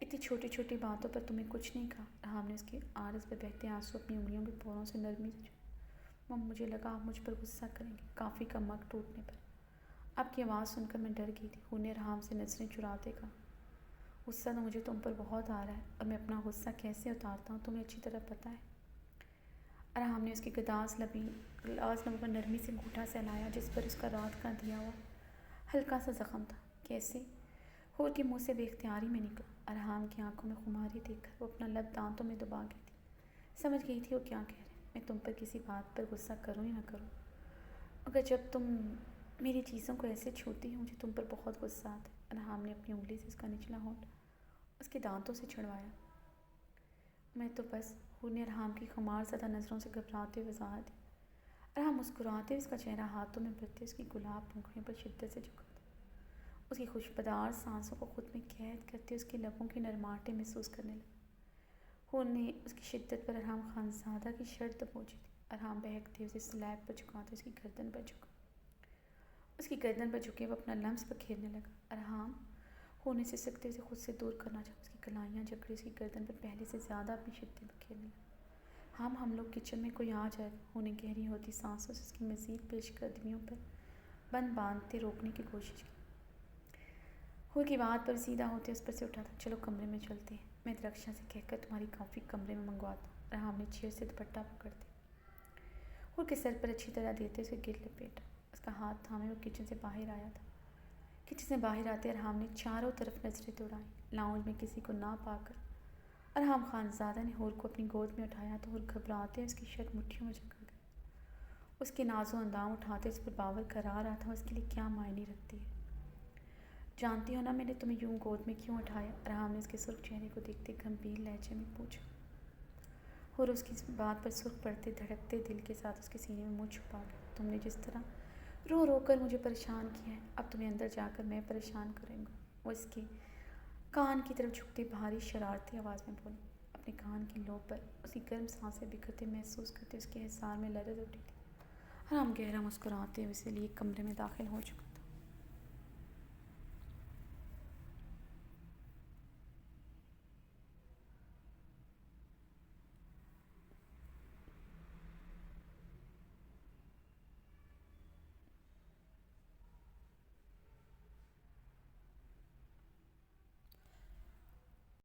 اتنی چھوٹی چھوٹی باتوں پر تمہیں کچھ نہیں کہا۔ ارحم نے اس کے عارض پر بہتے آنسو اپنی انگلیوں کے پوروں سے نرمی سے مم مجھے لگا آپ مجھ پر غصہ کریں گے کافی کا مگ ٹوٹنے پر۔ آپ کی آواز سن کر میں ڈر گئی تھی۔ ہور نے ارحم سے نظریں چراتے کہا۔ غصہ تو مجھے تم پر بہت آ رہا ہے اور میں اپنا غصہ کیسے اتارتا ہوں تمہیں اچھی طرح پتہ ہے۔ ارحم نے اس کی گداز لبوں پر نرمی سے انگوٹھا سہلایا جس پر اس کا رات کا دیا ہوا ہلکا سا زخم تھا۔ کیسے؟ ہور کے منہ سے بے اختیاری میں نکلا۔ ارحم کی آنکھوں میں خماری دیکھ کر وہ اپنا لب دانتوں میں دبا گئی تھی۔ سمجھ گئی تھی وہ کیا کہہ رہے۔ میں تم پر کسی بات پر غصہ کروں یا نہ کروں، مگر جب تم میری چیزوں کو ایسے چھوتی ہو مجھے تم پر بہت غصہ آتا ہے۔ ارحم نے اپنی انگلی سے اس کا نچلا ہونٹ اس کے دانتوں سے چھڑوایا۔ میں تو بس، ہور نے ارحم کی خمار زدہ نظروں سے گھبراتے ہوئے وضاحت دی۔ ارحم مسکراتے ہوئے اس کا چہرہ ہاتھوں میں بھرتے اس کی گلاب پونکھڑیوں پر شدت سے جھکا تھا۔ اس کی خوشبودار سانسوں کو خود میں قید کرتے اس کے لبوں کی نرماہٹیں محسوس کرنے لگا۔ ہور نے اس کی شدت پر ارحم خان زادہ کی شرط دبوچی تھی۔ ارحم بہکتے اسے سلیب پر جھکاتے اس کی گردن پر جھکا۔ اس کی گردن پر جھکے وہ اپنا لمس بکھیرنے لگا۔ ارحم، ہور نے سسکتے اسے خود سے دور کرنا چاہا۔ اس کی کلائیاں جکڑے اس کی گردن پر پہلے سے زیادہ اپنی شدت بکھیرنے لگا۔ ہم لوگ کچن میں کوئی آ جائے گا۔ ہور نے گہری ہوتی سانسوں سے اس کی مزید پیش قدمیوں پر بند باندھتے روکنے کی کوشش کی۔ حور کی بات پر سیدھا ہوتے اس پر سے اٹھا تھا۔ چلو کمرے میں چلتے ہیں، میں درخشاں سے کہہ کر تمہاری کافی کمرے میں منگواتا ہوں۔ ارحام نے چیئر سے دوپٹہ پکڑتے حور کے سر پر اچھی طرح دیتے اسے گر لپیٹا۔ اس کا ہاتھ تھامے وہ کچن سے باہر آیا تھا۔ کچن سے باہر آتے ارحام نے چاروں طرف نظریں دوڑائیں۔ لاؤنج میں کسی کو نہ پا کر ارحام خان زادہ نے حور کو اپنی گود میں اٹھایا تو حور گھبراتے اس کی شرٹ مٹھیوں میں جکڑ گئی۔ اس کے ناز و اندام اٹھاتے اس پر باور کرا رہا تھا اس کے لیے کیا معنی رکھتی ہے۔ جانتی ہو نا میں نے تمہیں یوں گود میں کیوں اٹھایا؟ ارحام نے اس کے سرخ چہرے کو دیکھتے گمبھیر لہجے میں پوچھا۔ حور اس کی بات پر سرخ پڑتے دھڑکتے دل کے ساتھ اس کے سینے میں منہ چھپا گئی۔ تم نے جس طرح رو رو کر مجھے پریشان کیا ہے، اب تمہیں اندر جا کر میں پریشان کروں گا۔ وہ اس کے کان کی طرف جھکتے بھاری شرارتی آواز میں بولی۔ اپنے کان کی لو پر اس کی گرم سانسیں بکھرتے محسوس کرتے اس کے حصار میں لرز اٹھی تھی۔ ارحام گہرا مسکراتے ہوئے اس لیے کمرے میں داخل ہو چکا